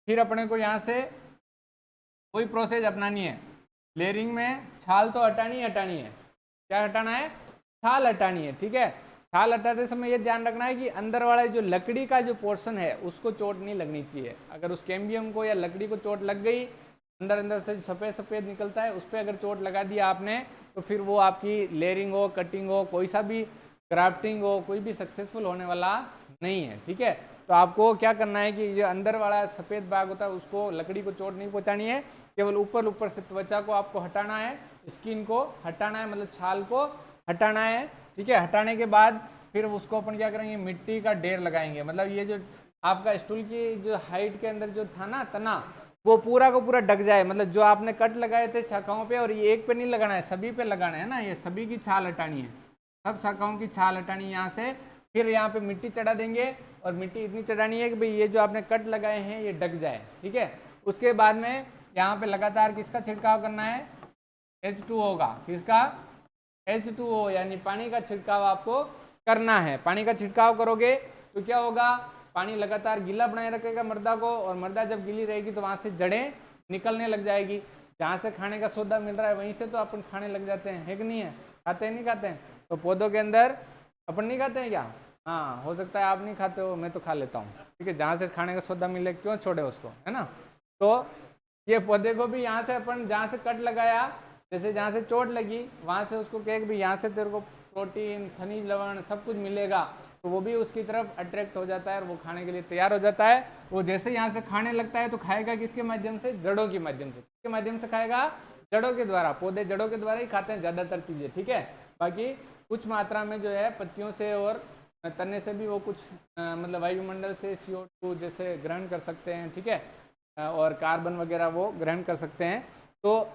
फिर अपने को यहाँ से कोई प्रोसेस अपनानी है। लेयरिंग में छाल तो हटानी हटानी है। क्या हटाना है? छाल हटानी है। ठीक है, छाल हटाते समय ये ध्यान रखना है कि अंदर वाला जो लकड़ी का जो पोर्शन है उसको चोट नहीं लगनी चाहिए। अगर उस कैम्बियम को या लकड़ी को चोट लग गई, अंदर अंदर से सफ़ेद सफ़ेद निकलता है, उस पर अगर चोट लगा दिया आपने, तो फिर वो आपकी लेयरिंग हो, कटिंग हो, कोई सा भी क्राफ्टिंग हो, कोई भी सक्सेसफुल होने वाला नहीं है। ठीक है, तो आपको क्या करना है कि जो अंदर वाला सफ़ेद भाग होता है उसको, लकड़ी को चोट नहीं पहुंचानी है, केवल ऊपर ऊपर से त्वचा को आपको हटाना है, स्किन को हटाना है, मतलब छाल को हटाना है। ठीक है, हटाने के बाद फिर उसको अपन क्या करेंगे? मिट्टी का ढेर लगाएंगे। मतलब ये जो आपका स्टूल की जो हाइट के अंदर जो था ना तना, वो पूरा को पूरा ढक जाए। मतलब जो आपने कट लगाए थे शाखाओं पे, और ये एक पे नहीं लगाना है, सभी पे लगाना है ना, ये सभी की छाल हटानी है, सब शाखाओं की छाल हटानी है यहाँ से। फिर यहाँ पे मिट्टी चढ़ा देंगे, और मिट्टी इतनी चढ़ानी है कि भाई ये जो आपने कट लगाए हैं ये ढक जाए। ठीक है, उसके बाद में यहाँ पे लगातार किसका छिड़काव करना है? H2O का। किसका? H2O, यानी पानी का छिड़काव आपको करना है। पानी का छिड़काव करोगे तो क्या होगा? पानी लगातार गीला बनाए रखेगा मृदा को, और मृदा जब गीली रहेगी तो वहां से जड़ें निकलने लग जाएगी। जहाँ से खाने का सौदा मिल रहा है वहीं से तो अपन खाने लग जाते हैं, है कि नहीं है? खाते हैं नहीं खाते हैं? तो पौधों के अंदर अपन नहीं खाते हैं क्या? हाँ, हो सकता है आप नहीं खाते हो, मैं तो खा लेता हूँ। ठीक है, जहाँ से खाने का सौदा मिले क्यों छोड़े उसको, है ना? तो ये पौधे को भी यहाँ से अपन जहाँ से कट लगाया, जैसे जहाँ से चोट लगी वहाँ से उसको कहे कि भाई यहाँ से तेरे को प्रोटीन, खनिज लवण सब कुछ मिलेगा, तो वो भी उसकी तरफ अट्रैक्ट हो जाता है और वो खाने के लिए तैयार हो जाता है। वो जैसे यहाँ से खाने लगता है तो खाएगा किसके माध्यम से? जड़ों के माध्यम से। किसके माध्यम से खाएगा? जड़ों के द्वारा। पौधे जड़ों के द्वारा ही खाते हैं ज़्यादातर चीज़ें। ठीक है, बाकी कुछ मात्रा में जो है पत्तियों से और तने से भी वो कुछ मतलब वायुमंडल से CO2 जैसे ग्रहण कर सकते हैं। ठीक है, और कार्बन वगैरह वो ग्रहण कर सकते हैं। तो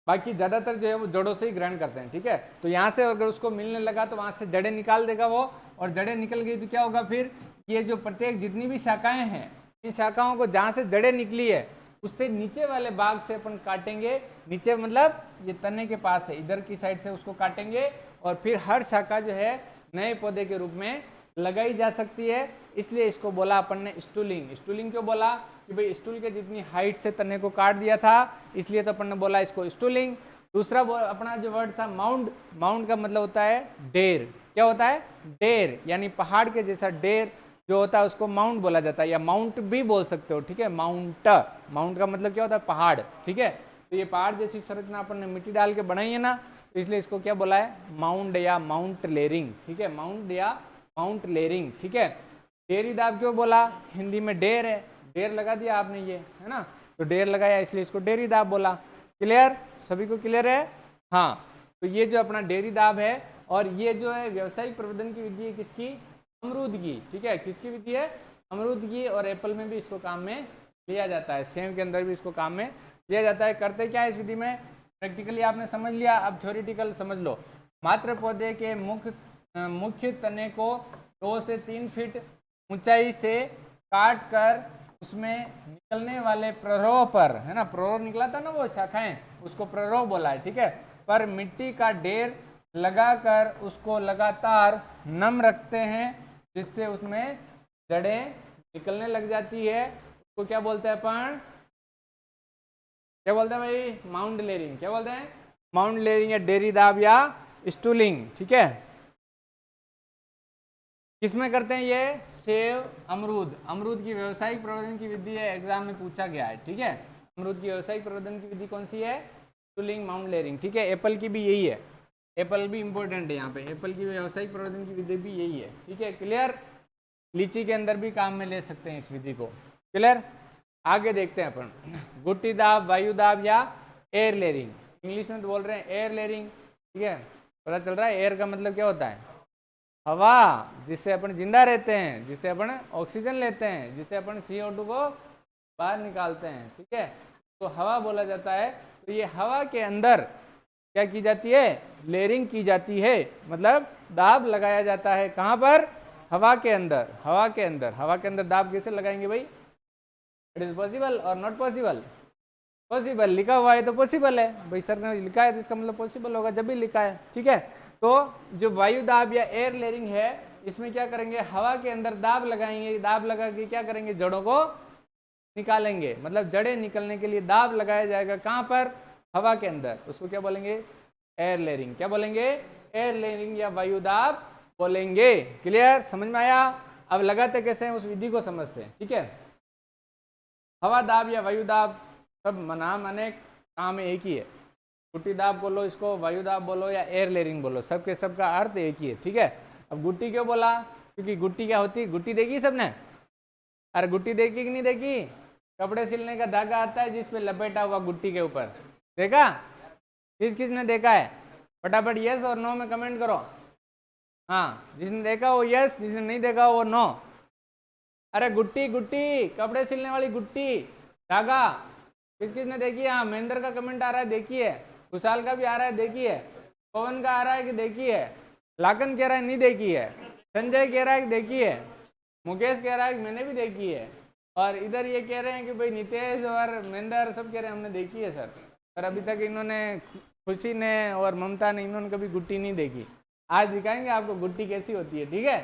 बाकी ज़्यादातर जो है वो जड़ों से ही ग्रहण करते हैं। ठीक है, तो यहाँ से अगर उसको मिलने लगा तो वहाँ से जड़ें निकाल देगा वो, और जड़ें निकल गई तो क्या होगा? फिर ये जो प्रत्येक जितनी भी शाखाएं हैं, इन शाखाओं को जहाँ से जड़ें निकली है उससे नीचे वाले भाग से अपन काटेंगे। नीचे मतलब ये तने के पास है, इधर की साइड से उसको काटेंगे, और फिर हर शाखा जो है नए पौधे के रूप में लगाई जा सकती है। इसलिए इसको बोला अपन ने स्टूलिंग। स्टूलिंग क्यों बोला? कि भाई स्टूल के जितनी हाइट से तने को काट दिया था, इसलिए तो अपन ने बोला इसको स्टूलिंग। दूसरा अपना जो वर्ड था माउंट। माउंट का मतलब होता है ढेर। क्या होता है? ढेर, यानी पहाड़ के जैसा ढेर जो होता है उसको माउंट बोला जाता है, या माउंट भी बोल सकते हो। ठीक है, माउंट। माउंट का मतलब क्या होता है? पहाड़। ठीक है, तो ये पहाड़ जैसी संरचना अपन ने मिट्टी डाल के बनाई है ना, तो इसलिए इसको क्या बोला है? माउंट या माउंट लेयरिंग। ठीक है, माउंट या माउंट लेयरिंग। ठीक है, डेयरी दाब क्यों बोला? हिंदी में ढेर है, ढेर लगा दिया आपने, ये है ना, तो डेर लगाया इसलिए इसको डेयरी दाब बोला। क्लियर, सभी को क्लियर है? हाँ, तो ये जो अपना डेयरी दाब है, और ये जो है व्यावसायिक प्रवर्धन की विधि है किसकी? अमरूद की। ठीक है, किसकी विधि है? अमरूद की। और एप्पल में भी इसको काम में लिया जाता है, सेब के अंदर भी इसको काम में लिया जाता है। करते क्या है इस विधि में? प्रैक्टिकली आपने समझ लिया, अब थ्योरेटिकल समझ लो। मात्र पौधे के मुख्य तने को 2 से 3 फीट ऊंचाई से काट कर उसमें निकलने वाले प्ररोह पर, है ना, प्ररोह निकला था ना वो शाखाएं, उसको प्ररोह बोला है। ठीक है, पर मिट्टी का ढेर लगाकर उसको लगातार नम रखते हैं, जिससे उसमें जड़ें निकलने लग जाती है। उसको क्या बोलते हैं अपन? क्या बोलते हैं भाई? Mount layering. क्या बोलते हैं? माउंट लेयरिंग या डेयरी दाब या स्टूलिंग। ठीक है, किसमें करते हैं ये? सेब, अमरूद। अमरूद की व्यावसायिक प्रवर्धन की विधि है, एग्जाम में पूछा गया है। ठीक है, अमरूद की व्यावसायिक प्रवर्धन की विधि कौन सी है? Stooling, mount layering. ठीक है, एप्पल की भी यही है, एप्पल भी इंपॉर्टेंट है यहाँ पे, एप्पल की व्यावसायिक प्रवर्धन की विधि भी यही है। ठीक है, क्लियर। लीची के अंदर भी काम में ले सकते हैं इस विधि को। क्लियर, आगे देखते हैं अपन। गुट्टी दाब, वायु दाब या एयर लेयरिंग। इंग्लिश में तो बोल रहे हैं एयर लेयरिंग। ठीक है, पता चल रहा है एयर का मतलब क्या होता है? हवा, जिससे अपन जिंदा रहते हैं, जिससे अपन ऑक्सीजन लेते हैं, जिससे अपन CO2 को बाहर निकालते हैं। ठीक है, तो हवा बोला जाता है। तो ये हवा के अंदर क्या की जाती है? लेयरिंग की जाती है, मतलब दाब लगाया जाता है। कहाँ पर? हवा के अंदर। हवा के अंदर, हवा के अंदर दाब कैसे लगाएंगे भाई? इट इज पॉसिबल और नॉट पॉसिबल? पॉसिबल, लिखा हुआ है तो पॉसिबल है भाई, सर ने लिखा है तो इसका मतलब पॉसिबल होगा जब भी लिखा है। ठीक है, तो जो वायु दाब या एयर लेयरिंग है, इसमें क्या करेंगे? हवा के अंदर दाब लगाएंगे, दाब लगा के क्या करेंगे? जड़ों को निकालेंगे, मतलब जड़ें निकलने के लिए दाब लगाया जाएगा। कहाँ पर? हवा के अंदर। उसको क्या बोलेंगे? Air layering. क्या बोलेंगे? एयर लेयरिंग या वायु दाब बोलेंगे। क्लियर, समझ में आया? अब लगाते कैसे हैं उस विधि को समझते हैं। ठीक है, हवा दाब या वायु दाब, सब नाम अनेक, काम एक ही है। गुट्टी दाब बोलो इसको, वायु दाब बोलो या एयर लेयरिंग बोलो, सबके सबका अर्थ एक ही है। ठीक है, अब गुट्टी क्यों बोला? क्योंकि गुट्टी क्या होती है? गुट्टी देखी सबने? अरे गुट्टी देखी कि नहीं देखी? कपड़े सिलने का धागा आता है जिस पे लपेटा हुआ गुट्टी के ऊपर, देखा? किस किसने देखा है? फटाफट यस और नो में कमेंट करो। हाँ, जिसने देखा वो यस, जिसने नहीं देखा वो नो। अरे गुट्टी, गुट्टी कपड़े सिलने वाली गुट्टी, धागा, किस किसने देखी है? हाँ, महेंद्र का कमेंट आ रहा है, देखिए। कुशाल का भी आ रहा है, देखिए। पवन का आ रहा है कि देखिए। लाकन कह रहा है नहीं देखी है। संजय कह रहा है कि देखी है। मुकेश कह रहा है कि मैंने भी देखी है। और इधर ये कह रहे हैं कि भाई नितेश और महेंद्र सब कह रहे हैं हमने देखी है सर। पर अभी तक इन्होंने, खुशी ने और ममता ने, इन्होंने कभी गुट्टी नहीं देखी। आज दिखाएंगे आपको गुट्टी कैसी होती है। ठीक है,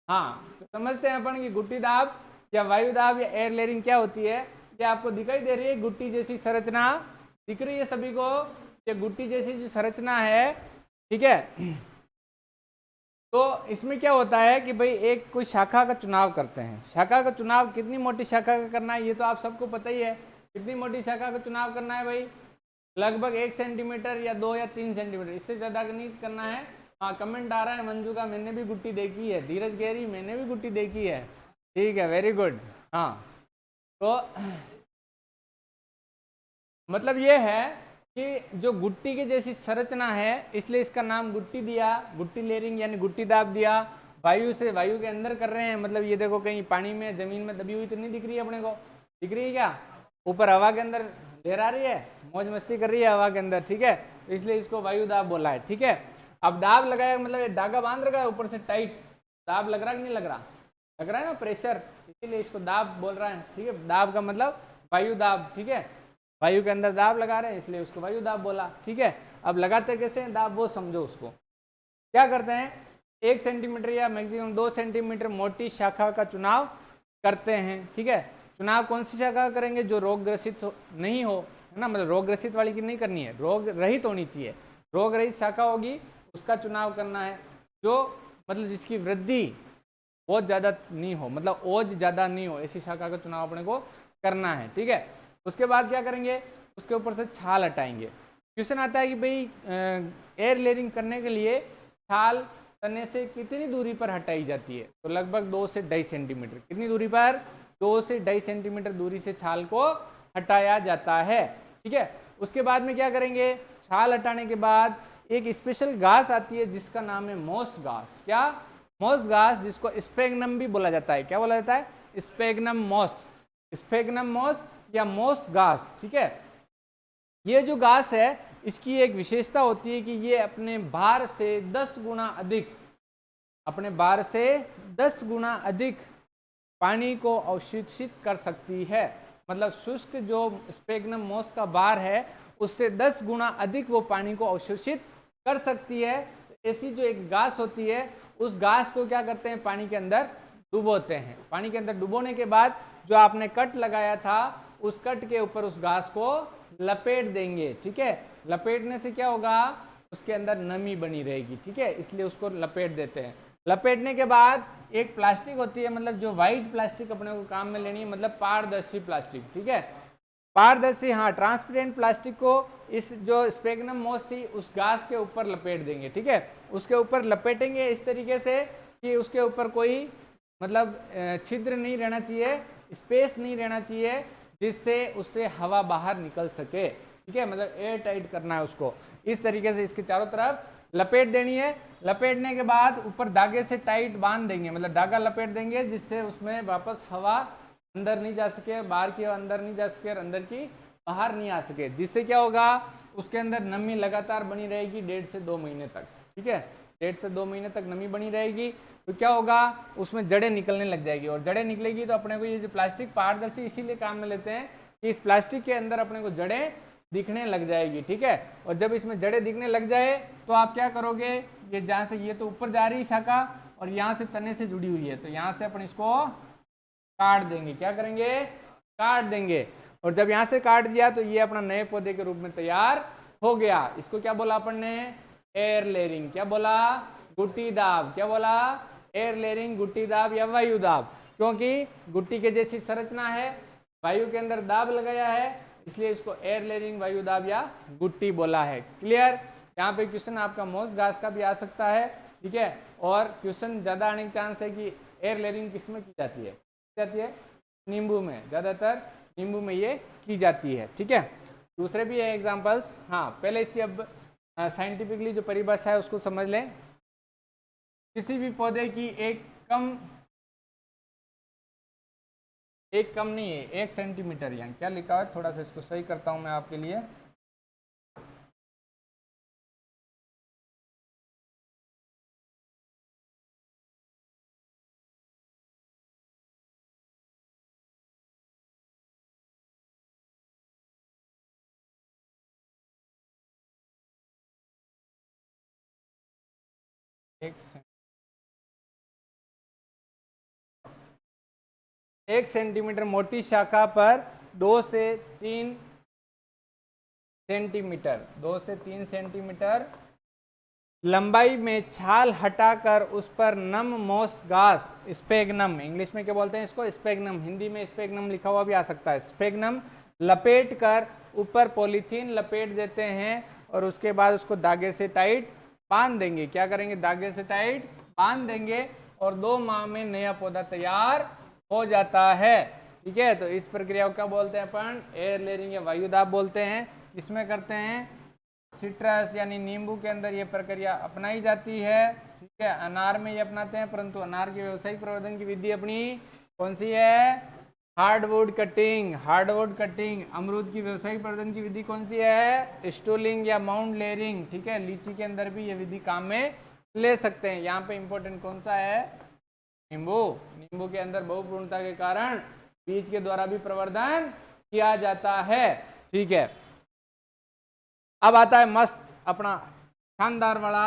हाँ, तो समझते हैं अपन कि गुट्टी दाब या वायु दाब या एयर लेयरिंग क्या होती है। क्या आपको दिखाई दे रही है गुट्टी जैसी संरचना? दिख रही है सभी को? ये गुट्टी जैसी जो संरचना है, ठीक है, तो इसमें क्या होता है कि भाई एक कोई शाखा का चुनाव करते हैं। शाखा का चुनाव कितनी मोटी शाखा का करना है ये तो आप सबको पता ही है। कितनी मोटी शाखा का चुनाव करना है भाई? लगभग 1 सेंटीमीटर या 2 या 3 सेंटीमीटर, इससे ज़्यादा नहीं करना है। हाँ, कमेंट आ रहा है मंजू का, मैंने भी गुट्टी देखी है। धीरज गहरी, मैंने भी गुट्टी देखी है। ठीक है, वेरी गुड। हाँ, तो मतलब ये है कि जो गुट्टी की जैसी संरचना है, इसलिए इसका नाम गुट्टी दिया, गुट्टी लेयरिंग यानी गुट्टी दाब दिया। वायु से, वायु के अंदर कर रहे हैं, मतलब ये देखो कहीं पानी में, जमीन में दबी हुई तो नहीं दिख रही है अपने को? दिख रही है क्या? ऊपर हवा के अंदर लेर आ रही है, मौज मस्ती कर रही है हवा के अंदर। ठीक है, तो इसलिए इसको वायु दाब बोला है। ठीक है, अब दाब लगाया मतलब ये धागा बांध रखा है ऊपर से टाइट, दाब लग रहा है कि नहीं लग रहा? लग रहा है ना, प्रेशर, इसीलिए इसको दाब बोल रहा है। ठीक है, दाब का मतलब वायु दाब। ठीक है, वायु के अंदर दाब लगा रहे हैं इसलिए उसको वायु दाब बोला। ठीक है, अब लगाते कैसे हैं दाब वो समझो। उसको क्या करते हैं? 1 सेंटीमीटर या मैक्सिमम 2 सेंटीमीटर मोटी शाखा का चुनाव करते हैं। ठीक है, चुनाव कौन सी शाखा करेंगे? जो रोग ग्रसित नहीं हो, है ना, मतलब रोग ग्रसित वाली की नहीं करनी है, रोग रहित होनी चाहिए। रोग रहित शाखा होगी उसका चुनाव करना है। जो मतलब जिसकी वृद्धि बहुत ज़्यादा नहीं हो, मतलब ओज ज़्यादा नहीं हो, ऐसी शाखा का चुनाव अपने को करना है। ठीक है, उसके बाद क्या करेंगे? उसके ऊपर से छाल हटाएंगे। क्वेश्चन आता है कि भाई एयर लेयरिंग करने के लिए छाल तने से कितनी दूरी पर हटाई जाती है? तो लगभग 2 से 2.5 सेंटीमीटर। कितनी दूरी पर? 2 से 2.5 सेंटीमीटर दूरी से छाल को हटाया जाता है। ठीक है, उसके बाद में क्या करेंगे, छाल हटाने के बाद एक स्पेशल घास आती है जिसका नाम है मोस घास। क्या, मोस घास, जिसको स्पेगनम भी बोला जाता है। क्या बोला जाता है, स्पेगनम मोस, स्पेगनम मोस या मोस घास। ठीक है, ये जो घास है इसकी एक विशेषता होती है कि ये अपने भार से 10 गुना अधिक, अपने भार से 10 गुना अधिक पानी को अवशोषित कर सकती है। मतलब शुष्क जो स्पेगनम मोस का भार है उससे 10 गुना अधिक वो पानी को अवशोषित कर सकती है। ऐसी जो एक घास होती है उस घास को क्या करते हैं, पानी के अंदर डुबोते हैं। पानी के अंदर डुबोने के बाद जो आपने कट लगाया था उस कट के ऊपर उस घास को लपेट देंगे। ठीक है, लपेटने से क्या होगा, उसके अंदर नमी बनी रहेगी। ठीक है, इसलिए उसको लपेट देते हैं। लपेटने के बाद एक प्लास्टिक होती है, मतलब जो व्हाइट प्लास्टिक अपने को काम में लेनी है, मतलब पारदर्शी प्लास्टिक। ठीक है, पारदर्शी, हाँ, ट्रांसपेरेंट प्लास्टिक को इस जो स्पेगनम मोस थी उस घास के ऊपर लपेट देंगे। ठीक है, उसके ऊपर लपेटेंगे इस तरीके से कि उसके ऊपर कोई मतलब छिद्र नहीं रहना चाहिए, स्पेस नहीं रहना चाहिए, जिससे उससे हवा बाहर निकल सके। ठीक है, मतलब एयर टाइट करना है उसको। इस तरीके से इसके चारों तरफ लपेट देनी है। लपेटने के बाद ऊपर धागे से टाइट बांध देंगे, मतलब धागा लपेट देंगे जिससे उसमें वापस हवा अंदर नहीं जा सके, बाहर की हवा अंदर नहीं जा सके और अंदर की बाहर नहीं आ सके। जिससे क्या होगा, उसके अंदर नमी लगातार बनी रहेगी 1.5 से 2 महीने तक। ठीक है, 1.5 से 2 महीने तक नमी बनी रहेगी। तो क्या होगा, उसमें जड़ें निकलने लग जाएगी, और जड़ें निकलेगी तो अपने को ये जो प्लास्टिक पारदर्शी इसीलिए काम में लेते हैं कि इस प्लास्टिक के अंदर अपने को जड़ें दिखने लग जाएगी। ठीक है, और जब इसमें जड़ें दिखने लग जाए तो आप क्या करोगे, ये जहाँ से ये तो ऊपर जा रही शाखा और यहाँ से तने से जुड़ी हुई है, तो यहाँ से अपन इसको काट देंगे। क्या करेंगे, काट देंगे। और जब यहाँ से काट दिया तो ये अपना नए पौधे के रूप में तैयार हो गया। इसको क्या बोला अपन ने, एयर लेयरिंग। क्या बोला, गुट्टी दाब। क्या बोला, एयर लेयरिंग, गुट्टी दाब या वायु दाब। क्योंकि गुट्टी के जैसी संरचना है, वायु के अंदर दाब लगाया है, इसलिए इसको एयर लेयरिंग, वायु दाब या गुट्टी बोला है। क्लियर। यहाँ पे क्वेश्चन आपका मोस घास का भी आ सकता है। ठीक है, और क्वेश्चन ज्यादा आने के चांस है कि एयर लेयरिंग किसमें की जाती है, नींबू में, ज्यादातर नींबू में ये की जाती है। ठीक है, दूसरे भी है एग्जांपल्स। हाँ, पहले इसकी अब साइंटिफिकली जो परिभाषा है उसको समझ लें। किसी भी पौधे की एक कम नहीं है 1 सेंटीमीटर, यानी क्या लिखा है, थोड़ा सा इसको सही करता हूं मैं आपके लिए। एक सेंटीमीटर मोटी शाखा पर 2 से 3 सेंटीमीटर, 2 से 3 सेंटीमीटर लंबाई में छाल हटाकर उस पर नम मोस घास, स्पेगनम, इंग्लिश में क्या बोलते हैं इसको, स्पेगनम, हिंदी में स्पेगनम लिखा हुआ भी आ सकता है, स्पेगनम लपेट कर ऊपर पॉलीथीन लपेट देते हैं और उसके बाद उसको धागे से टाइट बांध देंगे। क्या करेंगे, धागे से टाइट बांध देंगे और 2 माह में नया पौधा तैयार हो जाता है। ठीक है, तो इस प्रक्रिया को क्या बोलते हैं अपन, एयर लेयरिंग या वायुदाब बोलते हैं। इसमें करते हैं सिट्रस यानी नींबू के अंदर ये प्रक्रिया अपनाई जाती है। ठीक है, अनार में ये अपनाते हैं, परंतु अनार के व्यावसायिक प्रवर्धन की विधि अपनी कौन सी है, हार्डवुड कटिंग, हार्डवुड कटिंग। अमरूद की व्यावसायिक प्रवर्धन की विधि कौन सी है, स्टूलिंग या माउंट लेयरिंग। ठीक है, लीची के अंदर भी ये विधि काम में ले सकते हैं। यहाँ पे इंपॉर्टेंट कौन सा है, नींबू। नींबू के अंदर बहुपूर्णता के कारण बीज के द्वारा भी प्रवर्धन किया जाता है। ठीक है, अब आता है मस्त अपना शानदार वाला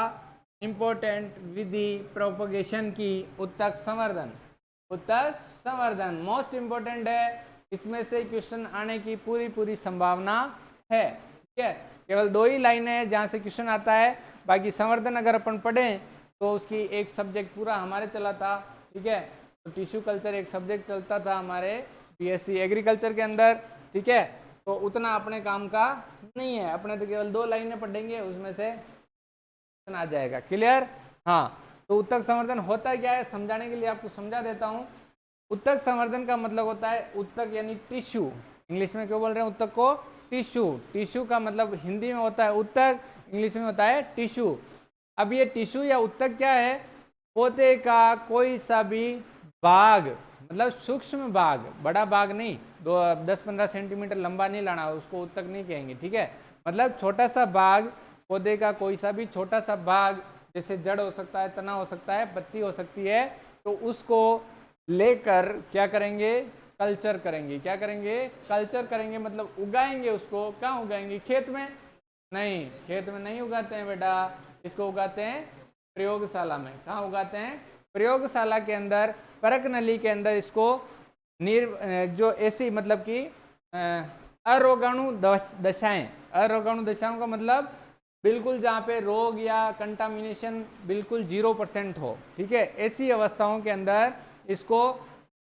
इंपॉर्टेंट विधि प्रोपगेशन की, उत्तक संवर्धन। उत्तक संवर्धन मोस्ट इंपॉर्टेंट है, इसमें से क्वेश्चन आने की पूरी संभावना है। ठीक है, केवल 2 ही लाइनें हैं जहां से क्वेश्चन आता है, बाकी संवर्धन अगर अपन पढ़ें तो उसकी एक सब्जेक्ट पूरा हमारे चला था। ठीक है, तो टिश्यू कल्चर एक सब्जेक्ट चलता था हमारे बीएससी एग्रीकल्चर के अंदर। ठीक है, तो उतना अपने काम का नहीं है, अपने तो केवल 2 लाइनें पढ़ेंगे, उसमें से आ जाएगा। क्लियर। हाँ, तो उत्तक संवर्धन होता क्या है, समझाने के लिए आपको समझा देता हूँ। उत्तक संवर्धन का मतलब होता है, उत्तक यानी टिश्यू, इंग्लिश में क्यों बोल रहे हैं उत्तक को? टिश्यू। टिश्यू का मतलब हिंदी में होता है उत्तक, इंग्लिश में होता है टिश्यू। अब ये टिश्यू या उत्तक क्या है? पौधे का कोई सा भी भाग, मतलब सूक्ष्म भाग, बड़ा भाग नहीं, 10-15 सेंटीमीटर लंबा नहीं लाना, उसको उत्तक नहीं कहेंगे, ठीक है। मतलब छोटा सा भाग, पौधे का कोई सा भी छोटा सा भाग, जैसे जड़ हो सकता है, तना हो सकता है, पत्ती हो सकती है, तो उसको लेकर क्या करेंगे? कल्चर करेंगे। क्या करेंगे? कल्चर करेंगे, मतलब उगाएंगे उसको। कहाँ उगाएंगे? खेत में? नहीं, खेत में नहीं उगाते हैं बेटा, इसको उगाते हैं प्रयोगशाला में। कहाँ उगाते हैं? प्रयोगशाला के अंदर, परक नली के अंदर इसको जो ऐसी मतलब कि अरोगाणु दशाएं, अरोगाणु दशाओं का मतलब बिल्कुल जहाँ पे रोग या कंटामिनेशन बिल्कुल 0% हो, ठीक है, ऐसी अवस्थाओं के अंदर इसको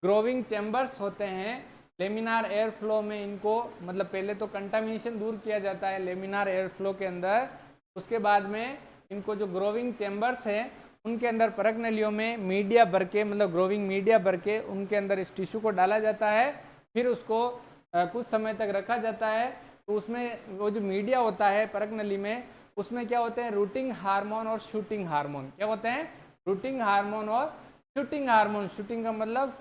ग्रोविंग चैम्बर्स होते हैं, लेमिनार एयर फ्लो में इनको, मतलब पहले तो कंटामिनेशन दूर किया जाता है लेमिनार एयर फ्लो के अंदर, उसके बाद में इनको जो ग्रोविंग चैम्बर्स है उनके अंदर परक नलियों में मीडिया भर के, मतलब ग्रोविंग मीडिया भर के उनके अंदर इस टिश्यू को डाला जाता है, फिर उसको कुछ समय तक रखा जाता है। तो उसमें वो जो मीडिया होता है परक नली में, उसमें क्या होते हैं? रूटिंग हार्मोन और शूटिंग हार्मोन। क्या होते हैं? रूटिंग हार्मोन और शूटिंग हार्मोन। शूटिंग का मतलब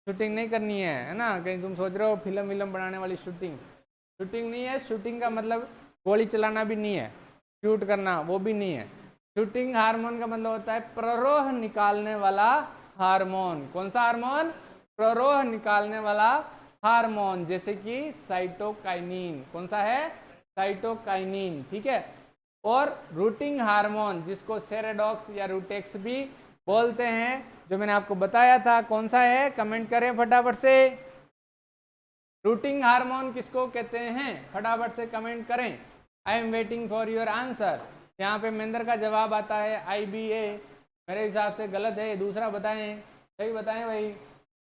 शूटिंग नहीं करनी है ना, कहीं तुम सोच रहे हो फिल्म विल्म बनाने वाली शूटिंग, शूटिंग नहीं है। शूटिंग का मतलब गोली चलाना भी नहीं है, शूट करना वो भी नहीं है। शूटिंग हार्मोन का मतलब होता है प्ररोह निकालने वाला हार्मोन। कौन सा हार्मोन? प्ररोह निकालने वाला हार्मोन, जैसे कि साइटोकाइनिन। कौन सा है? साइटोकाइनिन, ठीक है। और रूटिंग हार्मोन, जिसको सेरेडॉक्स या रूटेक्स भी बोलते हैं, जो मैंने आपको बताया था, कौन सा है? कमेंट करें फटाफट से। रूटिंग हार्मोन किसको कहते हैं? फटाफट से कमेंट करें। I am waiting for your answer. यहाँ पे महेंद्र का जवाब आता है IBA, मेरे हिसाब से गलत है, दूसरा बताएं, सही बताएं भाई।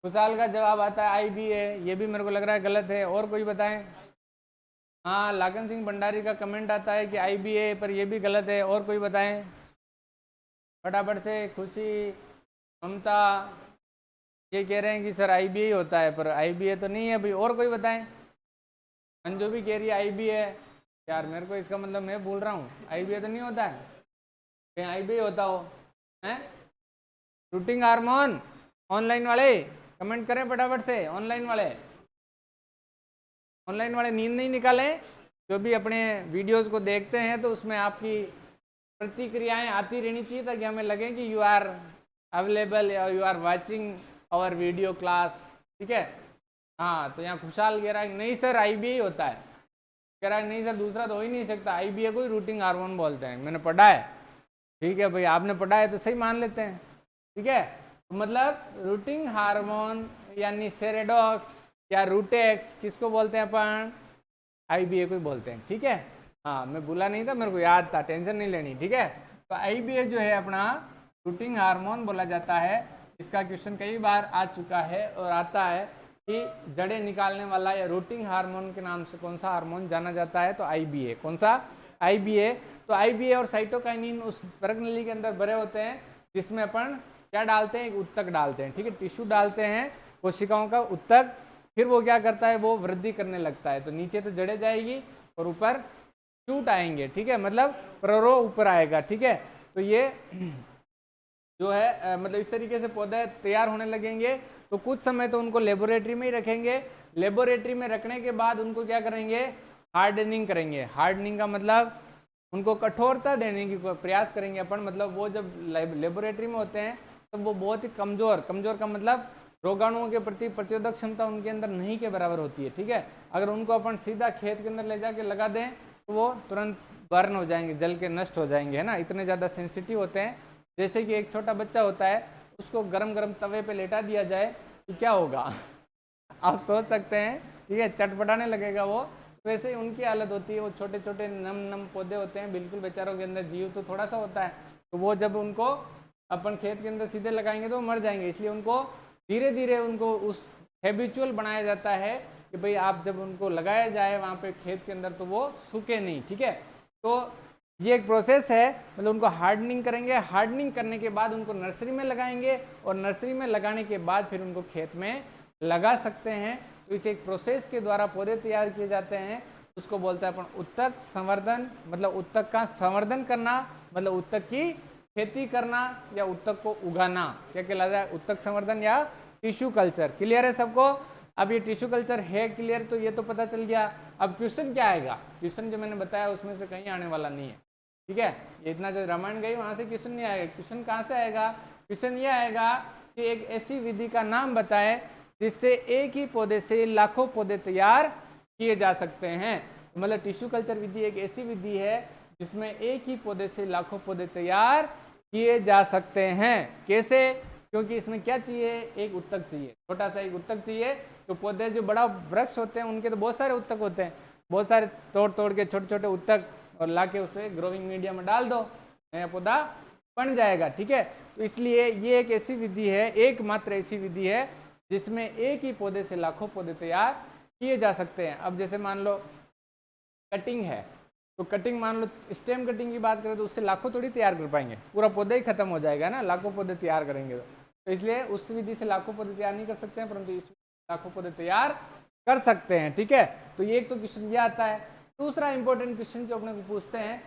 खुशहाल का जवाब आता है IBA, ये भी मेरे को लग रहा है गलत है, और कोई बताएं। हाँ, लाखन सिंह भंडारी का कमेंट आता है कि IBA, पर ये भी गलत है, और कोई बताएं फटाफट से। खुशी, ममता, ये कह रहे हैं कि सर IBA होता है, पर IBA तो नहीं है भाई, और कोई बताएं। अंजू भी कह रही है IBA। यार मेरे को इसका मतलब मैं बोल रहा हूँ IBA तो नहीं होता है, कहीं IBA होता हो हैं? Routing hormone. ऑनलाइन वाले कमेंट करें फटाफट से, ऑनलाइन वाले, ऑनलाइन वाले नींद नहीं निकालें। जो भी अपने वीडियोस को देखते हैं तो उसमें आपकी प्रतिक्रियाएं आती रहनी चाहिए, ताकि हमें लगे कि यू आर अवेलेबल या you are watching our video class, ठीक है। हाँ, तो यहाँ खुशहाल कह रहा है नहीं सर IBA होता है, कह रहा है नहीं सर दूसरा तो हो ही नहीं सकता, IBA को ही रूटिंग हार्मोन बोलते हैं, मैंने पढ़ा है। ठीक है भाई, आपने पढ़ा है तो सही मान लेते हैं, ठीक है। तो मतलब रूटिंग हार्मोन यानी सेरेडॉक्स या रूटेक्स किसको बोलते हैं अपन? IBA को ही बोलते हैं, ठीक है। हाँ, मैं भूला नहीं था, मेरे को याद था, टेंशन नहीं लेनी, ठीक है। तो IBA जो है अपना रूटिंग हार्मोन बोला जाता है। इसका क्वेश्चन कई बार आ चुका है और आता है कि जड़ें निकालने वाला या रूटिंग हार्मोन के नाम से कौन सा हार्मोन जाना जाता है? तो IBA। कौन सा? IBA। तो IBA और साइटोकाइनिन उस परक नली के अंदर भरे होते हैं, जिसमें अपन क्या डालते हैं? एक उत्तक डालते हैं, ठीक है, टिश्यू डालते हैं, कोशिकाओं का उत्तक। फिर वो क्या करता है? वो वृद्धि करने लगता है, तो नीचे तो जड़ें जाएगी और ऊपर शूट आएंगे, ठीक है, मतलब प्ररोह ऊपर आएगा, ठीक है। तो ये जो है मतलब इस तरीके से पौधे तैयार होने लगेंगे। तो कुछ समय तो उनको लेबोरेटरी में ही रखेंगे। लेबोरेटरी में रखने के बाद उनको क्या करेंगे? हार्डनिंग करेंगे। हार्डनिंग का मतलब उनको कठोरता देने की प्रयास करेंगे अपन। मतलब वो जब लेबोरेटरी में होते हैं तब वो बहुत ही कमज़ोर, कमज़ोर का मतलब रोगाणुओं के प्रति प्रतिरोधक क्षमता उनके अंदर नहीं के बराबर होती है, ठीक है। अगर उनको अपन सीधा खेत के अंदर ले जाके लगा दें तो वो तुरंत बर्न हो जाएंगे, जल के नष्ट हो जाएंगे, है ना, इतने ज़्यादा सेंसिटिव होते हैं। जैसे कि एक छोटा बच्चा होता है, उसको गरम गरम तवे पे लेटा दिया जाए तो क्या होगा? आप सोच सकते हैं, ठीक है, चटपटाने लगेगा वो। वैसे ही उनकी हालत होती है। वो छोटे छोटे नम नम पौधे होते हैं, बिल्कुल बेचारों के अंदर जीव तो थोड़ा सा होता है, तो वो जब उनको अपन खेत के अंदर सीधे लगाएंगे तो मर जाएंगे। इसलिए उनको धीरे धीरे उनको उस हैबिचुअल बनाया जाता है कि भाई आप जब उनको लगाया जाए वहाँ पे खेत के अंदर तो वो सूखे नहीं, ठीक है। तो ये एक प्रोसेस है, मतलब उनको हार्डनिंग करेंगे। हार्डनिंग करने के बाद उनको नर्सरी में लगाएंगे और नर्सरी में लगाने के बाद फिर उनको खेत में लगा सकते हैं। तो इस एक प्रोसेस के द्वारा पौधे तैयार किए जाते हैं, उसको बोलते हैं अपन उत्तक संवर्धन। मतलब उत्तक का संवर्धन करना, मतलब उत्तक की खेती करना या उत्तक को उगाना, क्या कहलाता है? उत्तक संवर्धन या टिश्यू कल्चर। क्लियर है सबको? अब ये टिश्यू कल्चर है क्लियर, तो ये तो पता चल गया। अब क्वेश्चन क्या आएगा? क्वेश्चन जो मैंने बताया उसमें से कहीं आने वाला नहीं है, ठीक है? ये इतना जो रामायण गई वहां से क्वेश्चन नहीं आएगा। क्वेश्चन कहाँ से आएगा? क्वेश्चन ये आएगा कि एक ऐसी विधि का नाम बताएं जिससे एक ही पौधे से लाखों पौधे तैयार किए जा सकते हैं। मतलब टिश्यू कल्चर विधि एक ऐसी विधि है जिसमें एक ही पौधे से लाखों पौधे तैयार किए जा सकते हैं। कैसे? क्योंकि इसमें क्या चाहिए? एक उत्तक चाहिए, छोटा सा एक उत्तक चाहिए। तो पौधे जो बड़ा वृक्ष होते हैं उनके तो बहुत सारे उत्तक होते हैं, बहुत सारे तोड़ तोड़ के छोटे छोटे उत्तक और लाके उसमें ग्रोविंग मीडिया में डाल दो, नया पौधा बन जाएगा, ठीक है? तो इसलिए ये एक ऐसी विधि है, एकमात्र ऐसी विधि है जिसमें एक ही पौधे से लाखों पौधे तैयार किए जा सकते हैं। अब जैसे मान लो कटिंग है, तो कटिंग मान लो स्टेम कटिंग की बात करें तो उससे लाखों थोड़ी तैयार कर पाएंगे, पूरा पौधा ही खत्म हो जाएगा ना, लाखों पौधे तैयार करेंगे तो इसलिए उस विधि से लाखों पौधे तैयार नहीं कर सकते हैं, परंतु इस लाखों पौधे तैयार कर सकते हैं, ठीक है? तो ये एक तो क्वेश्चन ये आता है। दूसरा इंपॉर्टेंट क्वेश्चन जो अपने को पूछते हैं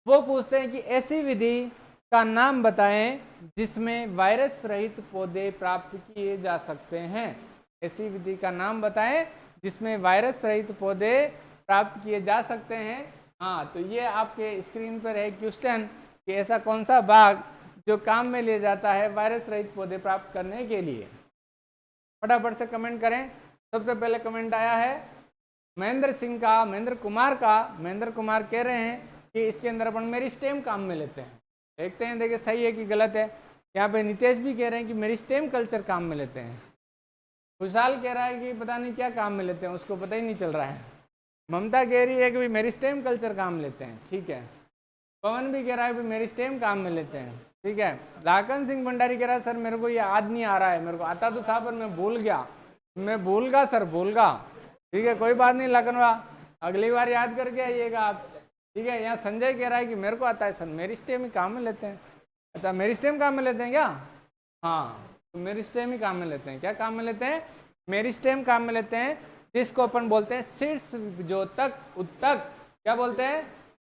वो पूछते हैं कि ऐसी विधि का नाम बताएं जिसमें वायरस रहित पौधे प्राप्त किए जा सकते हैं। ऐसी विधि का नाम बताएं जिसमें वायरस रहित पौधे प्राप्त किए जा सकते हैं। हाँ, तो ये आपके स्क्रीन पर है क्वेश्चन कि ऐसा कौन सा भाग जो काम में लिया जाता है वायरस रहित पौधे प्राप्त करने के लिए। फटाफट से कमेंट करें। सबसे पहले कमेंट आया है महेंद्र सिंह का, महेंद्र कुमार का। महेंद्र कुमार कह रहे हैं कि इसके अंदर अपन मेरिस्टेम काम में लेते हैं। देखते हैं, देखिए सही है कि गलत है। यहाँ पे नितेश भी कह रहे हैं कि मेरिस्टेम कल्चर काम में लेते हैं। खुशहाल कह रहा है कि पता नहीं क्या काम में लेते हैं, उसको पता ही नहीं चल रहा है। ममता कह रही है कि मेरिस्टेम कल्चर काम लेते हैं, ठीक है। पवन भी कह रहा है कि मेरिस्टेम काम में लेते हैं, ठीक है। लाखन सिंह भंडारी कह रहा है सर मेरे को ये याद नहीं आ रहा है, मेरे को आता तो था पर मैं भूल गया, मैं भूलगा सर, भूलगा। ठीक है, कोई बात नहीं लखनवा, अगली बार याद करके आइएगा आप, ठीक है। यहाँ संजय कह रहा है कि मेरे को आता है सर, मेरिस्टेम ही काम में लेते हैं। अच्छा, मेरिस्टेम काम में लेते हैं क्या? हाँ, तो मेरिस्टेम ही काम में लेते हैं। क्या काम में लेते हैं? मेरिस्टेम काम में लेते हैं, जिसको अपन बोलते हैं शीर्ष विपजोतक उत्तक। क्या बोलते हैं?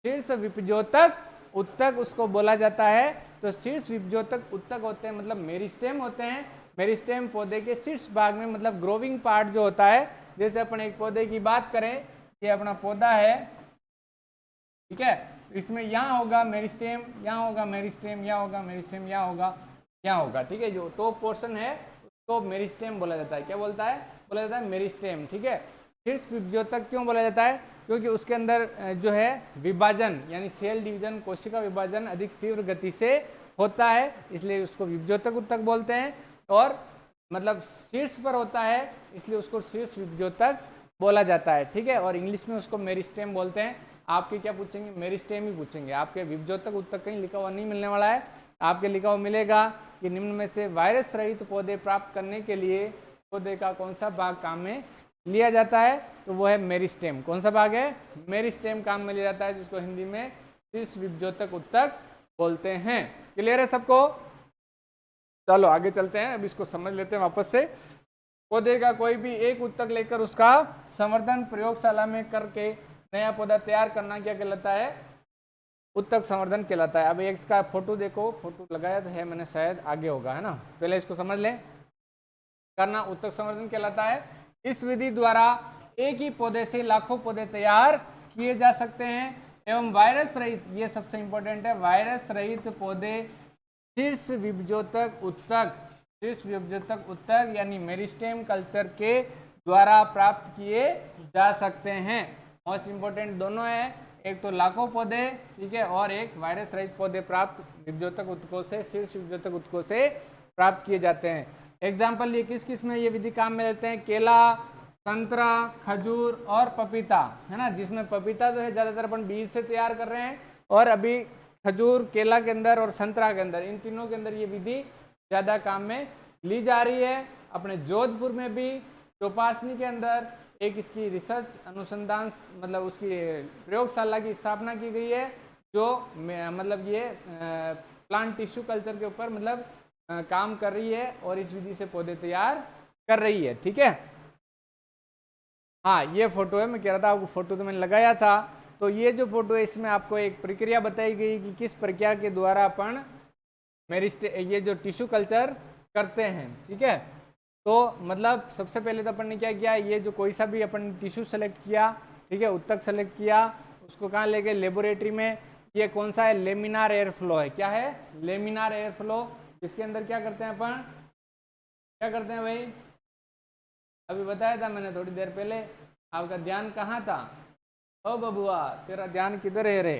शीर्ष विपजोतक उत्तक उसको बोला जाता है। तो शीर्ष विपजोतक उत्तक होते हैं मतलब मेरिस्टेम होते हैं। मेरिस्टेम पौधे के शीर्ष भाग में, मतलब ग्रोविंग पार्ट जो होता है, जैसे अपन एक पौधे की बात करें, ये अपना पौधा है, ठीक है। तो इसमें यहाँ होगा मेरिस्टेम, यहाँ होगा मेरिस्टेम, यहाँ होगा मेरिस्टेम, यहाँ होगा, यहाँ होगा, ठीक है। जो टॉप पोर्शन है उसको मेरिस्टेम बोला जाता है। क्या बोलता है? बोला जाता है मेरिस्टेम, ठीक है। शीर्ष विपजोतक क्यों बोला जाता है? क्योंकि उसके अंदर जो है विभाजन यानी सेल डिवीजन, कोशिका विभाजन अधिक तीव्र गति से होता है, इसलिए उसको विपजोतक उत्तक बोलते हैं। और मतलब शीर्ष पर होता है इसलिए उसको शीर्ष विपजोतक बोला जाता है, ठीक है। और इंग्लिश में उसको मेरिस्टेम बोलते हैं। आपके क्या पूछेंगे? मेरिस्टेम ही पूछेंगे। आपके विपजोतक उत्तक कहीं लिखा हुआ नहीं मिलने वाला है। आपके लिखा हुआ मिलेगा कि निम्न में से वायरस रहित पौधे प्राप्त करने के लिए पौधे का कौन सा भाग काम में लिया जाता है? तो वो है मेरिस्टेम। कौन सा भाग है? मेरिस्टेम काम में लिया जाता है, जिसको हिंदी में शीर्ष विपजोतक उत्तक बोलते हैं। क्लियर है सबको? चलो आगे चलते हैं, अब इसको समझ लेते हैं वापस से। पौधे का कोई भी एक उत्तक लेकर उसका संवर्धन प्रयोगशाला में करके नया पौधा तैयार करना क्या कहलाता है? उत्तक संवर्धन कहलाता है। अब एक इसका फोटो देखो, फोटो लगाया तो है मैंने, शायद आगे होगा, है ना। पहले इसको समझ लें, करना उत्तक संवर्धन कहलाता है। इस विधि द्वारा एक ही पौधे से लाखों पौधे तैयार किए जा सकते हैं एवं वायरस रहित, ये सबसे इंपॉर्टेंट है, वायरस रहित पौधे शीर्ष विपजोतक उत्तक, शीर्ष विपजोतक उत्तक यानी मेरिस्टेम कल्चर के द्वारा प्राप्त किए जा सकते हैं। मोस्ट इंपॉर्टेंट दोनों है, एक तो लाखों पौधे, ठीक है, और एक वायरस रहित पौधे प्राप्त विपजोतक उत्तकों से, शीर्ष विपजोतक उत्तकों से प्राप्त किए जाते हैं। एग्जाम्पल ये किस किस में ये विधि काम में लेते हैं? केला, संतरा, खजूर और पपीता, है ना। जिसमें पपीता जो है ज़्यादातर अपन बीज से तैयार कर रहे हैं, और अभी खजूर, केला के अंदर और संतरा के अंदर, इन तीनों के अंदर ये विधि ज़्यादा काम में ली जा रही है। अपने जोधपुर में भी चौपासनी के अंदर एक इसकी रिसर्च अनुसंधान, मतलब उसकी प्रयोगशाला की स्थापना की गई है, जो मतलब ये प्लांट टिश्यू कल्चर के ऊपर मतलब काम कर रही है और इस विधि से पौधे तैयार कर रही है, ठीक है। हाँ ये फोटो है, मैं कह रहा था आपको फोटो तो मैंने लगाया था। तो ये जो फोटो है इसमें आपको एक प्रक्रिया बताई गई कि किस प्रक्रिया के द्वारा अपन ये जो टिश्यू कल्चर करते हैं, ठीक है। तो मतलब सबसे पहले तो अपन ने क्या किया, ये जो कोई सा भी अपन टिश्यू सेलेक्ट किया, ठीक है, उत्तक सेलेक्ट किया, उसको कहाँ ले गए, लेबोरेटरी में। ये कौन सा है, लेमिनार एयर फ्लो है। क्या है, लेमिनार एयर फ्लो। इसके अंदर क्या करते हैं अपन, क्या करते हैं भाई, अभी बताया था मैंने थोड़ी देर पहले। आपका ध्यान कहाँ था, ओ बबुआ तेरा ध्यान किधर है रे,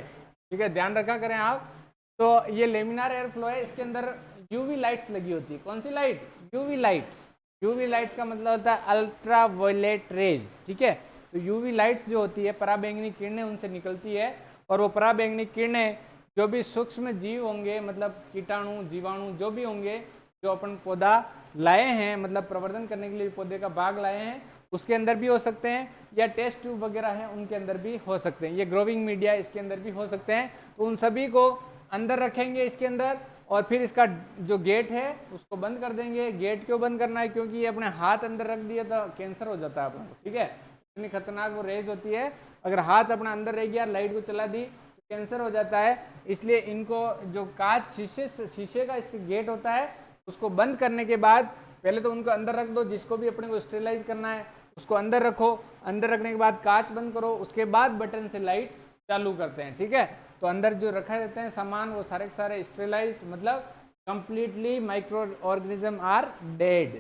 ठीक है, ध्यान रखा करें आप। तो ये लेमिनार एयर फ्लो है, इसके अंदर यूवी लाइट्स लगी होती है। कौन सी light, UV lights. UV lights का मतलब होता है अल्ट्रा वायलेट रेज, ठीक है। तो यूवी लाइट्स जो होती है, पराबैंगनी किरणें उनसे निकलती है, और वो पराबैंगनी किरणें जो भी सूक्ष्म जीव होंगे, मतलब कीटाणु जीवाणु जो भी होंगे, जो अपन पौधा लाए हैं, मतलब प्रवर्धन करने के लिए पौधे का भाग लाए हैं, उसके अंदर भी हो सकते हैं, या टेस्ट ट्यूब वगैरह है उनके अंदर भी हो सकते हैं, ये ग्रोविंग मीडिया इसके अंदर भी हो सकते हैं। तो उन सभी को अंदर रखेंगे इसके अंदर, और फिर इसका जो गेट है उसको बंद कर देंगे। गेट क्यों बंद करना है, क्योंकि ये अपने हाथ अंदर रख दिया तो कैंसर हो जाता है अपना, ठीक है। इतनी खतरनाक वो रेज होती है, अगर हाथ अपना अंदर रह गया, लाइट को चला दी तो कैंसर हो जाता है। इसलिए इनको जो कांच शीशे का इसके गेट होता है, उसको बंद करने के बाद पहले तो उनको अंदर रख दो, जिसको भी अपने को स्टेरिलाइज करना है उसको अंदर रखो। अंदर रखने के बाद कांच बंद करो, उसके बाद बटन से लाइट चालू करते हैं, ठीक है। तो अंदर जो रखा रहते हैं सामान वो सारे के सारे स्टेरिलाइज्ड, मतलब completely micro organism are dead,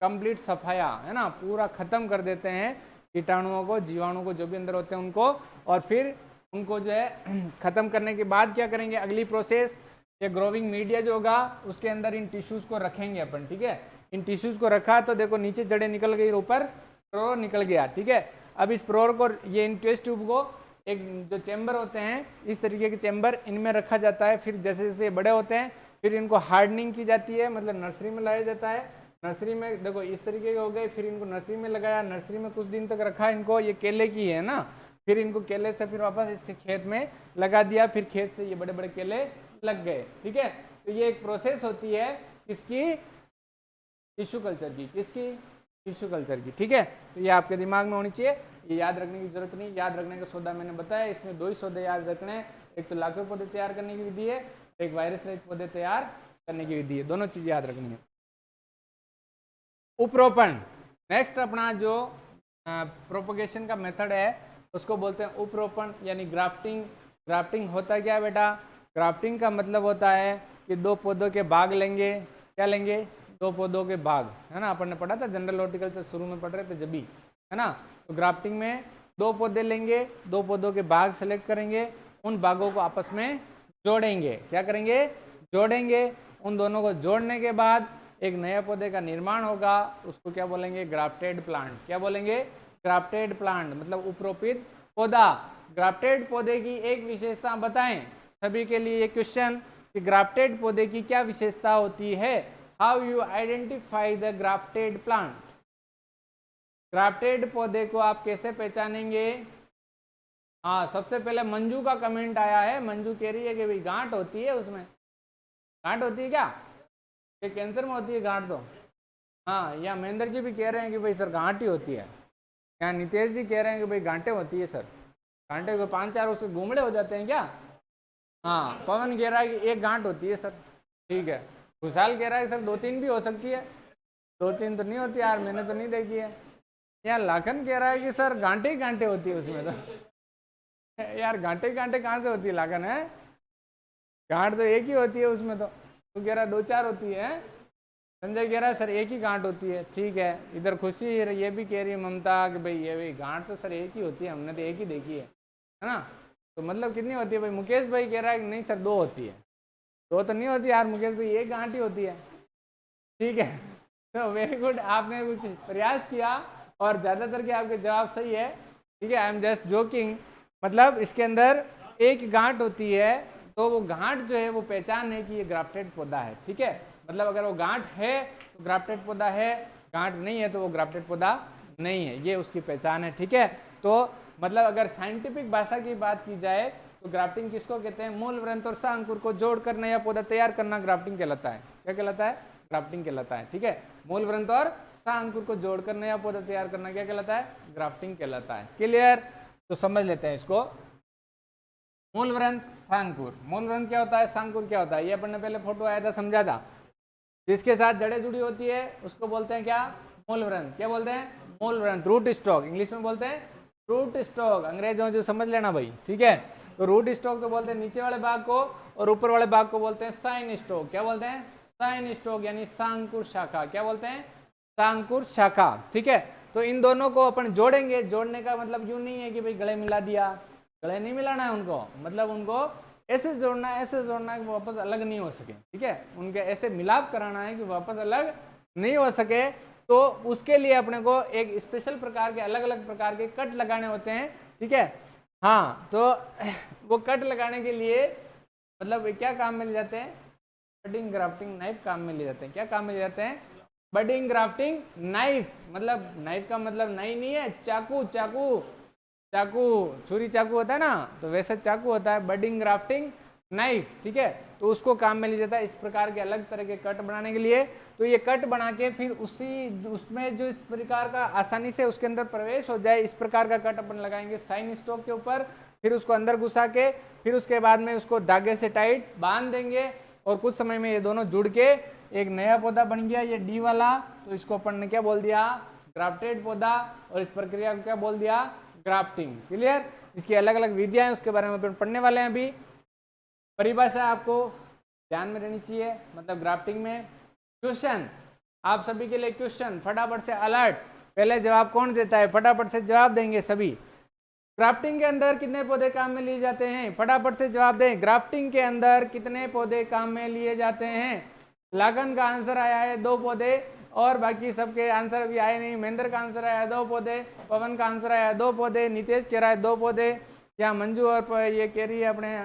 complete सफाया है ना, पूरा खत्म कर देते हैं कीटाणुओं को, जीवाणु को, जो भी अंदर होते हैं उनको। और फिर उनको जो है खत्म करने के बाद क्या करेंगे, अगली प्रोसेस, ये ग्रोविंग मीडिया जो होगा उसके अंदर इन टिश्यूज को रखेंगे अपन, ठीक है। इन टिश्यूज को रखा तो देखो नीचे जड़ें निकल गई, ऊपर प्रोर निकल गया, ठीक है। अब इस प्रोर को, ये इन टेस्ट ट्यूब को एक जो चैम्बर होते हैं, इस तरीके के चैम्बर इनमें रखा जाता है। फिर जैसे जैसे बड़े होते हैं फिर इनको हार्डनिंग की जाती है, मतलब नर्सरी में लाया जाता है। नर्सरी में देखो इस तरीके के हो गए, फिर इनको नर्सरी में लगाया, नर्सरी में कुछ दिन तक रखा इनको, ये केले की है ना, फिर इनको केले से फिर वापस इसके खेत में लगा दिया, फिर खेत से ये बड़े बड़े केले लग गए, ठीक है। तो ये एक प्रोसेस होती है किसकी, टिश्यू कल्चर की, किसकी, टिश्यू कल्चर की, ठीक है। तो ये आपके दिमाग में होनी चाहिए, ये याद रखने की जरूरत नहीं। याद रखने का सौदा मैंने बताया, इसमें 2 ही सौदे याद रखने हैं, एक तो लाखों पौधे तैयार करने की विधि है, एक वायरस रहित पौधे तैयार करने की विधि है, दोनों चीजें याद रखनी है। उपरोपण, नेक्स्ट अपना जो प्रोपोगेशन का मेथड है उसको बोलते हैं उपरोपण यानी ग्राफ्टिंग। ग्राफ्टिंग होता क्या है बेटा, ग्राफ्टिंग का मतलब होता है कि 2 पौधों के भाग लेंगे, क्या लेंगे, 2 पौधों के भाग, है ना, अपन ने पढ़ा था जनरल हॉर्टिकल्चर शुरू में पढ़ रहे थे जब भी, है ना। तो ग्राफ्टिंग में 2 पौधे लेंगे, 2 पौधों के भाग सेलेक्ट करेंगे, उन भागों को आपस में जोड़ेंगे, क्या करेंगे, जोड़ेंगे। उन दोनों को जोड़ने के बाद एक नए पौधे का निर्माण होगा, उसको क्या बोलेंगे, ग्राफ्टेड प्लांट। क्या बोलेंगे, ग्राफ्टेड प्लांट, मतलब उपरोपित पौधा। ग्राफ्टेड पौधे की एक विशेषता बताएं सभी के लिए, ये क्वेश्चन कि ग्राफ्टेड पौधे की क्या विशेषता होती है, how you identify the grafted plant. Grafted पौधे को आप कैसे पहचानेंगे। हाँ, सबसे पहले मंजू का कमेंट आया है, मंजू कह रही है कि भाई गांठ होती है, उसमें गांठ होती है क्या, ये कैंसर में होती है गांठ तो। हाँ, या महेंद्र जी भी कह रहे हैं कि भाई सर गांठ ही होती है। यहाँ नितेश जी कह रहे हैं कि भाई गांठें होती है सर, गांठे को 5-4 उसके घूमड़े हो जाते हैं क्या। हाँ, पवन कह रहा है कि एक गांठ होती है सर, ठीक है। खुशहाल कह रहा है सर 2-3 भी हो सकती है, 2-3 तो नहीं होती यार, मैंने तो नहीं देखी है। यार लाखन कह रहा है कि सर गांठे ही गांठे होती है उसमें तो यार गांठे गांठे कहाँ से होती है लाखन, है गांठ तो एक ही होती है उसमें तो कह रहा है 2-4 होती है। संजय कह रहा है सर एक ही गांठ होती है, ठीक है। इधर खुशी ये भी कह रही है ममता कि भाई ये भाई गांठ तो सर एक ही होती है, हमने तो एक ही देखी है ना। तो मतलब कितनी होती है भाई, मुकेश भाई कह रहा है कि नहीं सर 2 होती है, 2 तो नहीं होती यार मुकेश भाई, एक गांठ ही होती है, ठीक है। तो वेरी गुड, आपने कुछ प्रयास किया और ज़्यादातर के आपके जवाब सही है, ठीक है। आई एम जस्ट जोकिंग, मतलब इसके अंदर एक गांठ होती है, तो वो गांठ जो है वो पहचान है कि ये ग्राफ्टेड पौधा है, ठीक है। मतलब अगर वो गांठ है तो ग्राफ्टेड पौधा है, गांठ नहीं है तो वो ग्राफ्टेड पौधा नहीं है, ये उसकी पहचान है, ठीक है। तो मतलब अगर साइंटिफिक भाषा की बात की जाए तो ग्राफ्टिंग किसको कहते हैं, मूल वृंत और अंकुर को जोड़कर नया पौधा तैयार करना ग्राफ्टिंग कहलाता है। क्या कहलाता है, ग्राफ्टिंग कहलाता है, ठीक है। मूल वृंत और अंकुर को जोड़कर नया पौधा तैयार करना क्या कहलाता है? ग्राफ्टिंग कहलाता है। क्लियर? तो समझ लेते हैं इसको। मूलवृंत, सांकुर। मूलवृंत क्या होता है, सांकुर क्या होता है, ये अपन ने पहले फोटो आया था समझा था। जिसके साथ जड़ें जुड़ी होती है उसको बोलते हैं क्या? मूलवृंत। क्या बोलते हैं? मूलवृंत। रूट स्टॉक, इंग्लिश में बोलते हैं रूट स्टॉक। अंग्रेज हो जो समझ लेना भाई, ठीक है। तो रूट स्टॉक तो बोलते हैं नीचे वाले भाग को, और ऊपर वाले भाग को बोलते हैं साइन स्टॉक। क्या बोलते हैं? साइन स्टॉक, यानी सांकुर शाखा। क्या बोलते हैं? सांकुर शाखा, ठीक है। तो इन दोनों को अपन जोड़ेंगे। जोड़ने का मतलब यूं नहीं है कि भाई गले मिला दिया, गले नहीं मिलाना है उनको, मतलब उनको ऐसे जोड़ना है, ऐसे जोड़ना है कि वापस अलग नहीं हो सके, ठीक है। उनके ऐसे मिलाप कराना है कि वापस अलग नहीं हो सके। तो उसके लिए अपने को एक स्पेशल प्रकार के, अलग अलग प्रकार के कट लगाने होते हैं, ठीक है। हाँ, तो वो कट लगाने के लिए मतलब क्या काम में ले जाते हैं? बडिंग ग्राफ्टिंग नाइफ काम में ले जाते हैं। क्या काम में ले जाते हैं? Budding grafting knife. मतलब नाइफ का मतलब नाई नहीं है, चाकू। चाकू, चाकू, छुरी चाकू होता है ना, तो वैसे चाकू होता है बडिंग ग्राफ्टिंग नाइफ, ठीक है। तो उसको काम में लिया जाता है इस प्रकार के अलग तरह के कट बनाने के लिए। तो ये कट बना के फिर उसमें जो इस प्रकार का आसानी से उसके अंदर प्रवेश हो जाए, इस प्रकार का कट अपन लगाएंगे साइन स्टॉक के ऊपर। फिर उसको अंदर घुसा के फिर उसके बाद में उसको धागे से टाइट बांध देंगे, और कुछ समय में ये दोनों जुड़ के एक नया पौधा बन गया, ये डी वाला। तो इसको अपन ने क्या बोल दिया? ग्राफ्टेड पौधा। और इस प्रक्रिया को क्या बोल दिया? ग्राफ्टिंग। क्लियर? इसकी अलग अलग विधियां हैं, उसके बारे में अपन पढ़ने वाले हैं अभी। परिभाषा आपको ध्यान में रहनी चाहिए, मतलब ग्राफ्टिंग में। क्वेश्चन, आप सभी के लिए क्वेश्चन, फटाफट से अलर्ट। पहले जवाब कौन देता है? फटाफट से जवाब देंगे सभी। ग्राफ्टिंग के अंदर कितने पौधे काम में लिए जाते हैं? फटाफट से जवाब दें। ग्राफ्टिंग के अंदर कितने पौधे काम में लिए जाते हैं? लागन का आंसर आया है 2 पौधे, और बाकी सबके आंसर अभी आए नहीं। महेंद्र का आंसर आया 2 पौधे, पवन का आंसर आया 2 पौधे, नितेश कह रहा है 2 पौधे, क्या मंजू और ये कह रही है अपने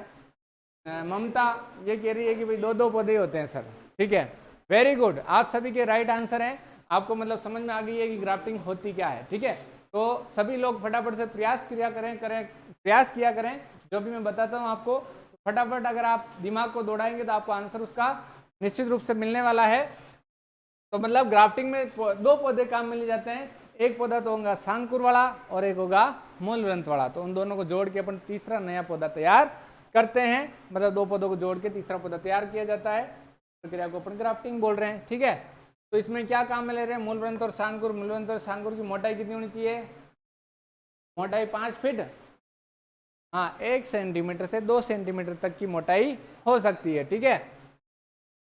ममता, ये कह रही है कि भाई 2-2 पौधे होते हैं सर, ठीक है। वेरी गुड, आप सभी के राइट आंसर हैं। आपको मतलब समझ में आ गई है कि ग्राफ्टिंग होती क्या है, ठीक है। तो सभी लोग फटाफट से प्रयास किया करें जो भी मैं बताता हूँ आपको। फटाफट अगर आप दिमाग को दौड़ाएंगे तो आपको आंसर उसका निश्चित रूप से मिलने वाला है। तो मतलब ग्राफ्टिंग में 2 पौधे काम में लिए जाते हैं। एक पौधा तो होगा सांकुर वाला और एक होगा मूलवृंत वाला। तो उन दोनों को जोड़ के अपन तीसरा नया पौधा तैयार करते हैं, मतलब 2 पौधों को जोड़ के तीसरा पौधा तैयार किया जाता है। प्रक्रिया को अपन ग्राफ्टिंग बोल रहे हैं, ठीक है। तो इसमें क्या काम में ले रहे हैं? मूलवृंत और सांकुर। मूलवृंत और सांकुर की मोटाई कितनी होनी चाहिए? मोटाई 5 फीट, हाँ 1 सेंटीमीटर से 2 सेंटीमीटर तक की मोटाई हो सकती है, ठीक है।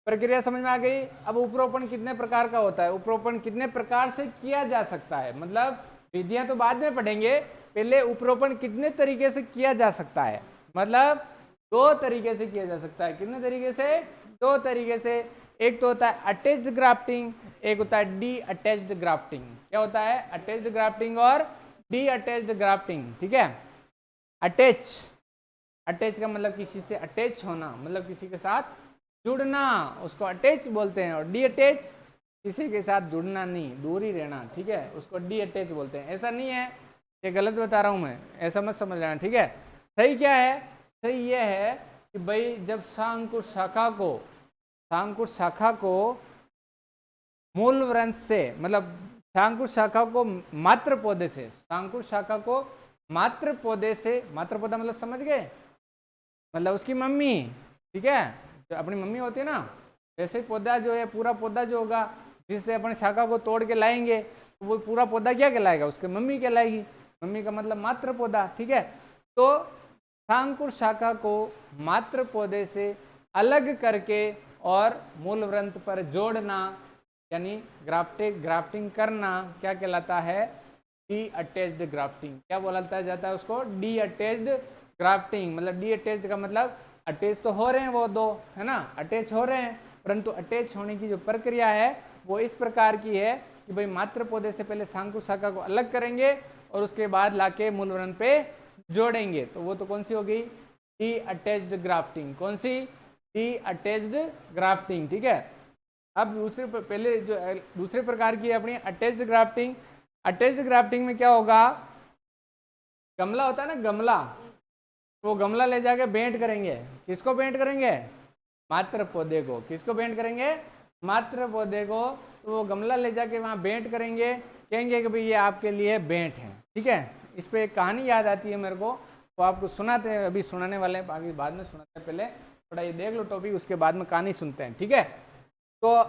प्रक्रिया समझ में आ गई। अब उपरोपण कितने प्रकार का होता है? उपरोपण कितने प्रकार से किया जा सकता है? मतलब विधियां तो बाद में पढ़ेंगे, पहले उपरोपण कितने तरीके से किया जा सकता है? मतलब 2 तरीके से किया जा सकता है। कितने तरीके से? 2 तरीके से। एक तो होता है अटैच्ड ग्राफ्टिंग, एक होता है डी अटैच्ड ग्राफ्टिंग। क्या होता है? अटैच्ड ग्राफ्टिंग और डी अटैच्ड ग्राफ्टिंग, ठीक है। अटैच का मतलब किसी से अटैच होना, मतलब किसी के साथ जुड़ना, उसको अटैच बोलते हैं। और डी अटैच किसी के साथ जुड़ना नहीं, दूर ही रहना, ठीक है, उसको डी अटैच बोलते हैं। ऐसा नहीं है, ये गलत बता रहा हूं मैं, ऐसा मत समझ लेना, ठीक है। सही क्या है? सही ये है कि भाई जब सांकुर शाखा को मूलवृंत से, मतलब सांकुर शाखा को मात्र पौधे से, सांकुर शाखा को मात्र पौधे से, मात्र पौधा मतलब समझ गए, मतलब उसकी मम्मी, ठीक है, जो अपनी मम्मी होती है ना, वैसे पौधा जो है, पूरा पौधा जो होगा जिससे अपन शाखा को तोड़ के लाएंगे, तो वो पूरा पौधा क्या कहलाएगा? उसके मम्मी कहलाएगी। मम्मी का मतलब मात्र पौधा, ठीक है। तो सांकुर शाखा को मात्र पौधे से अलग करके और मूलवृंत पर जोड़ना, यानी ग्राफ्टिंग करना, क्या कहलाता है? D attached grafting. क्या बोला जाता है उसको? D attached grafting. मतलब डी अटैच्ड का मतलब अटैच तो हो रहे हैं वो 2, है ना, अटैच हो रहे हैं, परंतु अटैच होने की जो प्रक्रिया है वो इस प्रकार की है कि भाई मात्र पौधे से पहले सांकुर शाखा को अलग करेंगे और उसके बाद लाके मूलवृंत पे जोड़ेंगे। तो वो तो कौन सी हो गई? D attached grafting. कौन सी? डी अटैच्ड ग्राफ्टिंग, ठीक है। अब दूसरे प्रकार की है अपनी अटैच्ड ग्राफ्टिंग। अटैच्ड ग्राफ्टिंग में क्या होगा? गमला होता है ना, गमला, वो गमला ले जाके बेंट करेंगे। किसको बेंट करेंगे? मात्र पौधे को। किसको बेंट करेंगे? मात्र पौधे को तो वो गमला ले जाके वहाँ भेंट करेंगे, कहेंगे कि भाई ये आपके लिए भेंट है। ठीक है, इस पर एक कहानी याद आती है मेरे को, तो आपको सुनाते हैं, अभी सुनाने वाले हैं, बाकी बाद में सुनाते हैं, पहले थोड़ा ये देख लो टॉपिक, उसके बाद में कहानी सुनते हैं। ठीक है, तो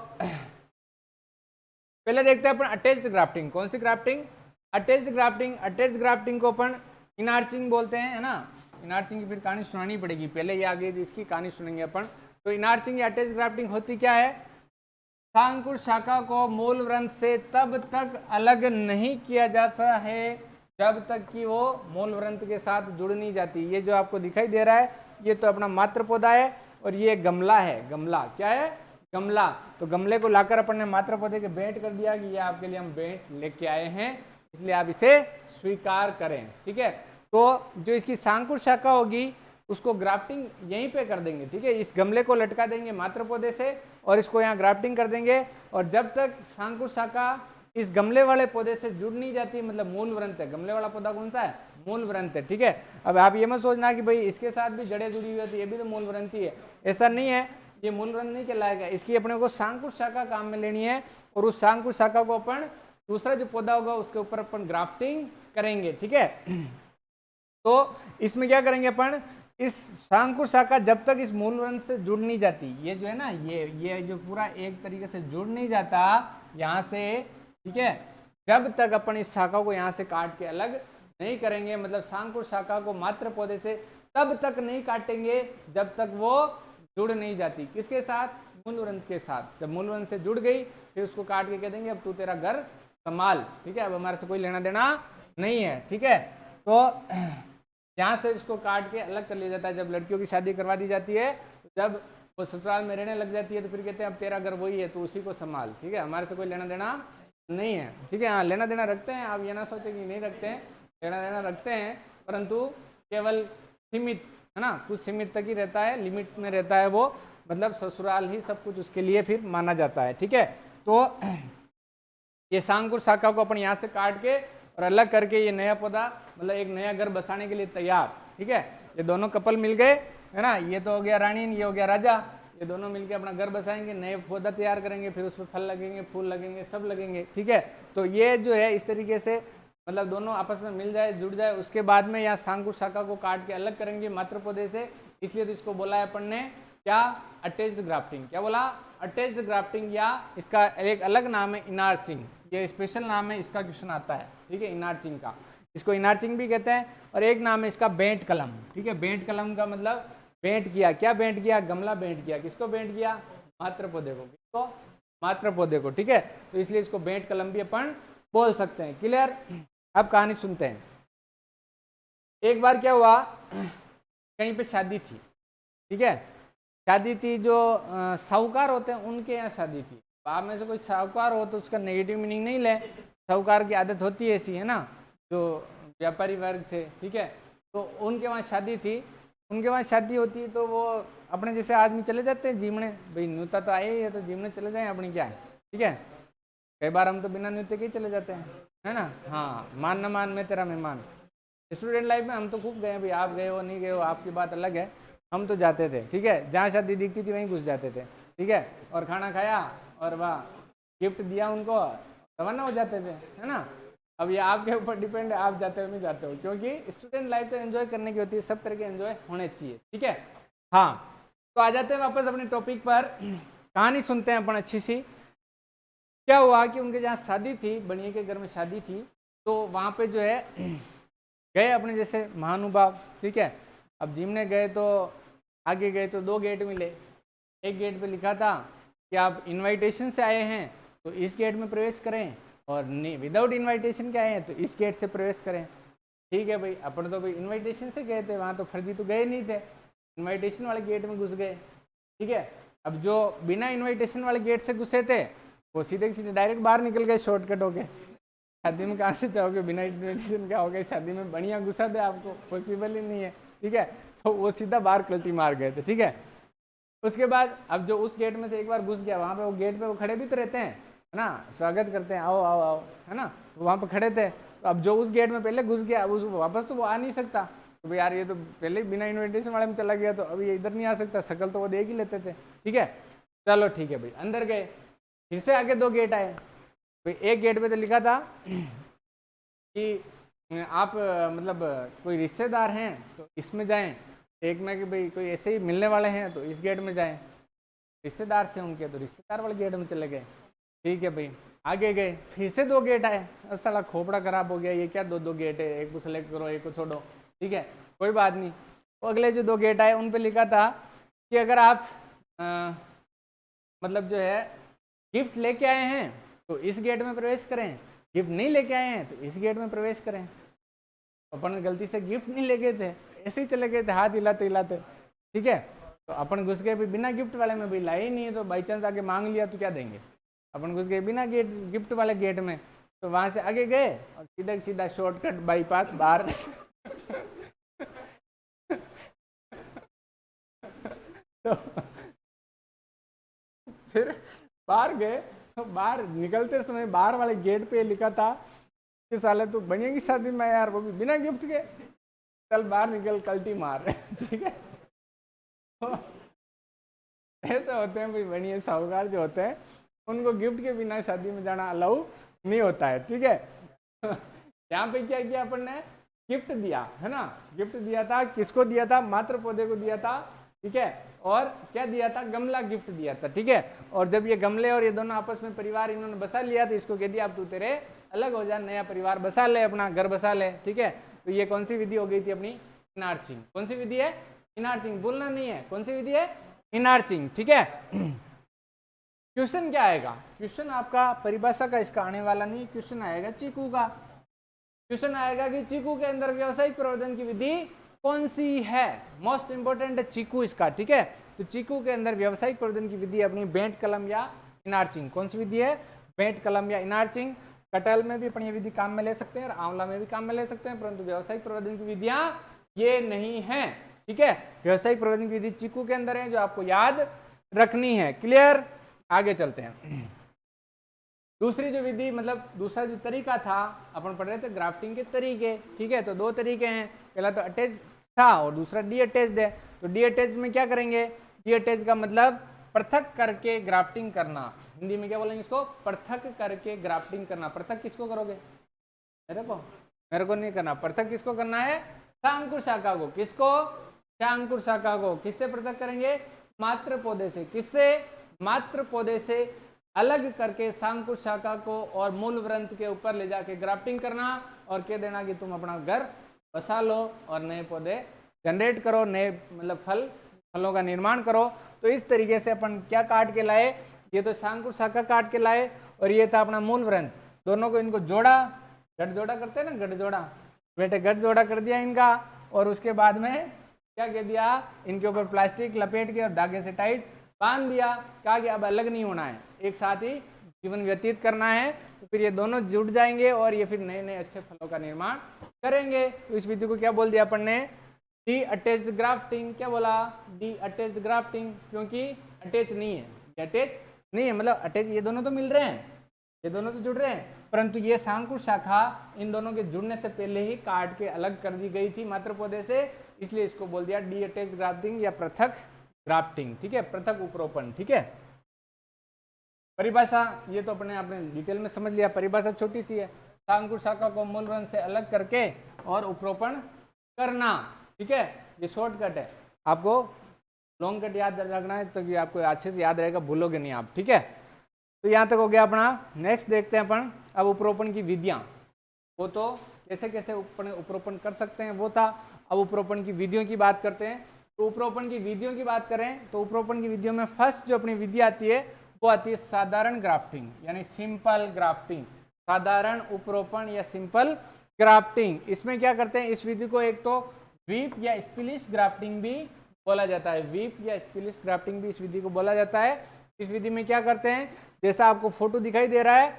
पहले देखते हैं अपन अटैच्ड ग्राफ्टिंग। कौन सी grafting? Attached grafting. Attached grafting को अपन इनार्चिंग बोलते हैं, है ना। इनार्चिंग की फिर कहानी सुनानी पड़ेगी, पहले ये आगे इसकी कहानी सुनेंगे अपन। तो इनार्चिंग या अटैच्ड ग्राफ्टिंग होती क्या है? शांकुर शाखा को मूल वृंत से तब तक अलग नहीं किया जाता है जब तक कि वो मूल वृंत के साथ जुड़ नहीं जाती। ये जो आपको दिखाई दे रहा है, ये तो अपना मात्र पौधा है, और ये गमला है। गमला क्या है? गमला। तो गमले को लाकर अपन ने मात्र पौधे के भेंट कर दिया कि ये आपके लिए हम भेंट लेके आए हैं, इसलिए आप इसे स्वीकार करें। ठीक है, तो जो इसकी शांकुर शाखा होगी उसको ग्राफ्टिंग यहीं पे कर देंगे। ठीक है, इस गमले को लटका देंगे मात्र पौधे से और इसको यहाँ ग्राफ्टिंग कर देंगे, और जब तक शांकुर शाखा इस गमले वाले पौधे से जुड़ नहीं जाती, मतलब मूल वृंत है। गमले वाला पौधा कौन सा है? मूल वृंत है। ठीक है, अब आप ये मत सोचना कि भाई इसके साथ भी जड़ें जुड़ी हुई होती है, ये भी तो मूल वृंत ही है, ऐसा नहीं है, ये मूल वृंत नहीं कहलाएगा। इसकी अपने को शांकुर शाखा काम में लेनी है, और उस शांकुर शाखा को अपन दूसरा जो पौधा होगा उसके ऊपर अपन ग्राफ्टिंग करेंगे। ठीक है, तो इसमें क्या करेंगे अपन, इस शांकुर शाखा जब तक इस मूल वृंत से जुड़ नहीं जाती, ये जो है ना, ये जो पूरा एक तरीके से जुड़ नहीं जाता यहाँ से, ठीक है, जब तक अपन इस शाखा को यहाँ से काट के अलग नहीं करेंगे, मतलब शांकुर शाखा को मात्र पौधे से तब तक नहीं काटेंगे जब तक वो जुड़ नहीं जाती। किसके साथ? मूल वृंत के साथ। जब मूल वृंत से जुड़ गई फिर उसको काट के कह देंगे अब तू तेरा घर संभाल। ठीक है, अब हमारे से कोई लेना देना नहीं है। ठीक है, तो यहाँ से इसको काट के अलग कर लिया जाता है। जब लड़कियों की शादी करवा दी जाती है, तो जब वो ससुराल में रहने लग जाती है, तो फिर कहते हैं अब तेरा घर वही है, तो उसी को संभाल। ठीक है, हमारे से कोई लेना देना नहीं है। ठीक है, हाँ लेना देना रखते हैं, आप ये ना सोचें कि नहीं रखते हैं, लेना देना रखते हैं, परंतु केवल सीमित, है ना, कुछ सीमित तक ही रहता है, लिमिट में रहता है वो, मतलब ससुराल ही सब कुछ उसके लिए फिर माना जाता है। ठीक है, तो ये शांकुर शाखा को अपन यहाँ से काट के और अलग करके ये नया पौधा, मतलब एक नया घर बसाने के लिए तैयार। ठीक है, ये दोनों कपल मिल गए, है ना, ये तो हो गया रानी, ये हो गया राजा, ये दोनों मिलके अपना घर बसाएंगे, नए पौधा तैयार करेंगे, फिर उसमें फल लगेंगे, फूल लगेंगे, सब लगेंगे। ठीक है, तो ये जो है इस तरीके से, मतलब दोनों आपस में मिल जाए, जुड़ जाए, उसके बाद में यहाँ शांकुर शाखा को काट के अलग करेंगे मात्र पौधे से, इसलिए तो इसको बोला है अपन ने क्या? Attached grafting. क्या बोला? अटैच्ड ग्राफ्टिंग, या इसका एक अलग नाम है इनार्चिंग, ये स्पेशल नाम है, इसका क्वेश्चन आता है। ठीक है, इनार्चिंग का, इसको इनार्चिंग भी कहते हैं, और एक नाम है इसका भेंट कलम। ठीक है, भेंट कलम का मतलब भेंट किया। क्या भेंट किया? गमला भेंट किया। किसको भेंट किया? मात्र पौधे को। किसको? मात्र पौधे को। ठीक है, तो इसलिए इसको भेंट कलम भी अपन बोल सकते हैं। क्लियर? अब कहानी सुनते हैं। एक बार क्या हुआ, कहीं पे शादी थी। ठीक है, शादी थी, जो साहूकार होते हैं उनके यहाँ शादी थी। आप में से कोई साहूकार हो तो उसका नेगेटिव मीनिंग नहीं ले, साहूकार की आदत होती है ऐसी, है ना, जो व्यापारी वर्ग थे। ठीक है, तो उनके वहाँ शादी थी, उनके वहाँ शादी होती तो वो अपने जैसे आदमी चले जाते हैं जीमने, भाई न्यूता तो आए ही है तो जीमने चले जाएं, अपनी क्या है। ठीक है, कई बार हम तो बिना न्यूते के ही चले जाते हैं, है ना। हाँ, मान न मान मैं तेरा मेहमान। स्टूडेंट लाइफ में हम तो खूब गए, भाई आप गए हो नहीं गए हो आपकी बात अलग है, हम तो जाते थे। ठीक है, जहाँ शादी दिखती थी वहीं घुस जाते थे। ठीक है, और खाना खाया और वाह गिफ्ट दिया उनको, रवाना हो जाते थे, है ना। अब ये आपके ऊपर डिपेंड है, आप जाते हो नहीं जाते हो, क्योंकि स्टूडेंट लाइफ तो एंजॉय करने की होती है, सब तरह के एंजॉय होने चाहिए। ठीक है, हाँ, तो आ जाते हैं वापस अपने टॉपिक पर, कहानी सुनते हैं अपन अच्छी सी। क्या हुआ कि उनके जहाँ शादी थी, बनिए के घर में शादी थी, तो वहाँ पे जो है गए अपने जैसे महानुभाव। ठीक है, अब जिमने गए तो आगे गए तो दो गेट मिले। एक गेट पे लिखा था कि आप इनविटेशन से आए हैं तो इस गेट में प्रवेश करें, और विदाउट इनविटेशन के आए हैं तो इस गेट से प्रवेश करें। ठीक है भाई, अपन तो भाई इनविटेशन से गए थे, वहाँ तो फर्जी तो गए नहीं थे, इनविटेशन वाले गेट में घुस गए। ठीक है, अब जो बिना इनविटेशन वाले गेट से घुसे थे वो सीधे सीधे डायरेक्ट बाहर निकल गए शॉर्टकट होके। शादी में कहाँ से जाओगे बिना इनविटेशन का? हो गए शादी में, बढ़िया घुसा दे आपको, पॉसिबल ही नहीं है। ठीक है, तो वो सीधा बाहर कल्टी मार गए थे। ठीक है, उसके बाद अब जो उस गेट में से एक बार घुस गया, वहाँ पे वो गेट पे वो खड़े भी तो रहते हैं, है ना, स्वागत करते हैं, आओ आओ आओ, है ना, तो वहाँ पे खड़े थे। तो अब जो उस गेट में पहले घुस गया, अब वापस तो वो आ नहीं सकता, तो भाई यार ये तो पहले बिना इन्विटेशन वाले में चला गया, तो अभी ये इधर नहीं आ सकता, शक्ल तो वो देख ही लेते थे। ठीक है, चलो ठीक है भाई, अंदर गए। फिर से आगे 2 गेट आए। भाई एक गेट पे तो लिखा था कि आप मतलब कोई रिश्तेदार हैं तो इसमें जाएं, एक में कि भाई कोई ऐसे ही मिलने वाले हैं तो इस गेट में जाएं, रिश्तेदार थे उनके तो रिश्तेदार वाले गेट में चले गए। ठीक है भाई, आगे गए, फिर से 2 गेट आए। और साला खोपड़ा खराब हो गया, ये क्या 2 गेट है, एक को सेलेक्ट करो एक को छोड़ो। ठीक है, कोई बात नहीं। तो अगले जो 2 गेट आए उन पे लिखा था कि अगर आप मतलब जो है गिफ्ट लेके आए हैं तो इस गेट में प्रवेश करें, गिफ्ट नहीं लेके आए हैं तो इस गेट में प्रवेश करें। अपन गलती से गिफ्ट नहीं ले गए थे, ऐसे ही चले गए थे हाथ हिलाते हिलाते। ठीक है, तो अपन घुस गए बिना गिफ्ट वाले में, भाई लाए ही नहीं है तो बाई चांस आके मांग लिया तो क्या देंगे। अपन घुस गए बिना गिफ्ट वाले गेट में, तो वहां से आगे गए और सीधा सीधा शॉर्टकट बाईपास बाहर तो फिर बाहर गए तो बाहर निकलते समय बाहर वाले गेट पे लिखा था कि साले तू बनेगी शादी में यार, वो भी बिना गिफ्ट के, चल बाहर निकल कल्टी मार। ठीक है, तो ऐसे होते हैं भाई बनिए साहूकार जो होते हैं, उनको गिफ्ट के बिना शादी में जाना अलाउ नहीं होता है। ठीक है, यहाँ पे क्या किया अपन ने, गिफ्ट दिया है ना, गिफ्ट दिया था, किसको दिया था, मात्र पौधे को दिया था। ठीक है, और क्या दिया था, गमला गिफ्ट दिया था। ठीक है, और जब ये गमले और ये दोनों आपस में परिवार इन्होंने बसा लिया तो इसको कह दिया अब तू तेरे अलग हो जा, नया परिवार बसा ले, अपना घर बसा ले। ठीक है, तो ये कौन सी विधि हो गई थी अपनी, इनार्चिंग। कौन सी विधि है, इनार्चिंग, बोलना नहीं है, कौन सी विधि है, इनार्चिंग। ठीक है, क्वेश्चन क्या आएगा, क्वेश्चन आपका परिभाषा का इसका आने वाला नहीं, क्वेश्चन आएगा चीकू का। क्वेश्चन आएगा कि चीकू के अंदर व्यावसायिक प्रवर्धन की विधि कौन सी है, मोस्ट इंपोर्टेंट है चीकू इसका। ठीक है, तो चीकू के अंदर व्यावसायिक प्रवर्धन की विधि अपनी बेंट कलम या इनार्चिंग। कौन सी विधि है, बेंट कलम या इनार्चिंग। कटहल में भी अपन ये विधि काम में ले सकते हैं और आंवला में भी काम में ले सकते हैं, परंतु व्यावसायिक प्रवर्धन की विधियां ये नहीं है। ठीक है, व्यावसायिक प्रवर्धन की विधि चीकू के अंदर है जो आपको याद रखनी है। क्लियर, आगे चलते हैं। दूसरी जो विधि मतलब दूसरा जो तरीका था अपन पढ़ रहे थे ग्राफ्टिंग के तरीके। ठीक है, तो 2 तरीके हैं, पहला तो अटैच था और दूसरा डी अटैच्ड है। तो डी अटैच्ड में क्या करेंगे, डी अटैच्ड का मतलब पृथक करके ग्राफ्टिंग करना। हिंदी में क्या बोलेंगे इसको, पृथक करके ग्राफ्टिंग करना। पृथक किसको करोगे, मेरे को नहीं करना, पृथक किसको करना है, शांकुर शाखा को। किसको, शांकुर शाखा को। किससे पृथक करेंगे, मात्र पौधे से। किससे, मात्र पौधे से अलग करके शांकुर शाखा को और मूल वृंत के ऊपर ले जाके ग्राफ्टिंग करना और कह देना कि तुम अपना घर बसा लो और नए पौधे जनरेट करो, नए मतलब फलों का निर्माण करो। तो इस तरीके से अपन क्या काट के लाए, ये तो शांकुर शाखा काट के लाए और ये था अपना मूल वृंत। दोनों को इनको जोड़ा, गठजोड़ा करते हैं ना, गठजोड़ा, बेटे गठजोड़ा कर दिया इनका और उसके बाद में क्या कह दिया, इनके ऊपर प्लास्टिक लपेट के और धागे से टाइट बांध दिया। कहा कि अब अलग नहीं होना है, एक साथ ही जीवन व्यतीत करना है। तो फिर ये दोनों जुड़ जाएंगे और ये फिर नए नए अच्छे फलों का निर्माण करेंगे। तो इस विधि को क्या बोल दिया अपन ने, डी अटैच्ड ग्राफ्टिंग। क्या बोला, डी अटैच्ड ग्राफ्टिंग, क्योंकि अटैच नहीं है, अटैच नहीं है मतलब अटैच, ये दोनों तो मिल रहे हैं, ये दोनों तो जुड़ रहे हैं, परंतु ये शांकुर शाखा इन दोनों के जुड़ने से पहले ही काट के अलग कर दी गई थी मात्र पौधे से, इसलिए इसको बोल दिया डी अटैच्ड ग्राफ्टिंग या पृथक ग्राफ्टिंग। ठीक है, पृथक उपरोपण। ठीक है, परिभाषा ये तो अपने आपने डिटेल में समझ लिया, परिभाषा छोटी सी है, शांकुर शाखा को मूल वृंत से अलग करके और उपरोपण करना। ठीक है, ये शॉर्टकट है, आपको लॉन्ग कट याद रखना है तो कि आपको अच्छे से याद रहेगा, भूलोगे नहीं आप। ठीक है, तो यहाँ तक हो गया अपना। नेक्स्ट देखते हैं अपन अब उपरोपण की विधियां, वो तो कैसे कैसे उपरोपण कर सकते हैं वो था। अब उपरोपण की विधियों की बात करते हैं। तो उपरोपण की विधियों की बात करें तो उपरोपण की विधियों में फर्स्ट जो अपनी विधि आती है वो आती है साधारण ग्राफ्टिंग यानी सिंपल ग्राफ्टिंग। साधारण उपरोपण या सिंपल ग्राफ्टिंग, इसमें क्या करते हैं, इस विधि को एक तो वीप या स्पिलिस ग्राफ्टिंग भी बोला जाता है। वीप या स्पिलिस ग्राफ्टिंग भी इस विधि को बोला जाता है। इस विधि में क्या करते हैं, जैसा आपको फोटो दिखाई दे रहा है,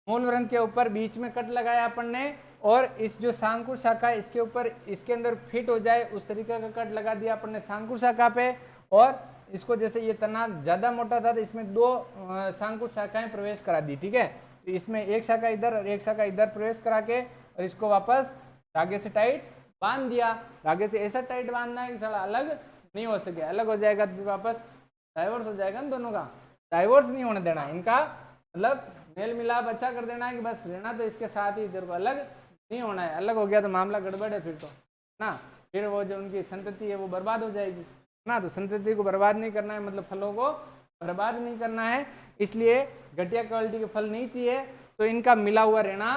मूल वृंत के ऊपर बीच में कट लगाया अपन ने और इस जो शांकुर शाखा है इसके ऊपर इसके अंदर फिट हो जाए उस तरीके का कट लगा दिया अपन ने शांकुर शाखा पे। और इसको जैसे ये तना ज्यादा मोटा था तो इसमें 2 शांकुर शाखाएं प्रवेश करा दी। ठीक है, तो इसमें एक शाखा इधर और एक शाखा इधर प्रवेश करा के और इसको वापस धागे से टाइट बांध दिया। धागे से ऐसा टाइट बांधना है कि साला अलग नहीं हो सके, अलग हो जाएगा तो फिर वापस डाइवर्स हो जाएगा ना दोनों का, डाइवोर्स नहीं होने देना, इनका मतलब मेल मिलाप अच्छा कर देना है कि बस रहना तो इसके साथ ही, तेरे को अलग नहीं होना है। अलग हो गया तो मामला गड़बड़ है फिर तो ना, फिर वो जो उनकी संतति है वो बर्बाद हो जाएगी ना। तो संतति को बर्बाद नहीं करना है, मतलब फलों को बर्बाद नहीं करना है, इसलिए घटिया क्वालिटी के फल नहीं चाहिए, तो इनका मिला हुआ रहना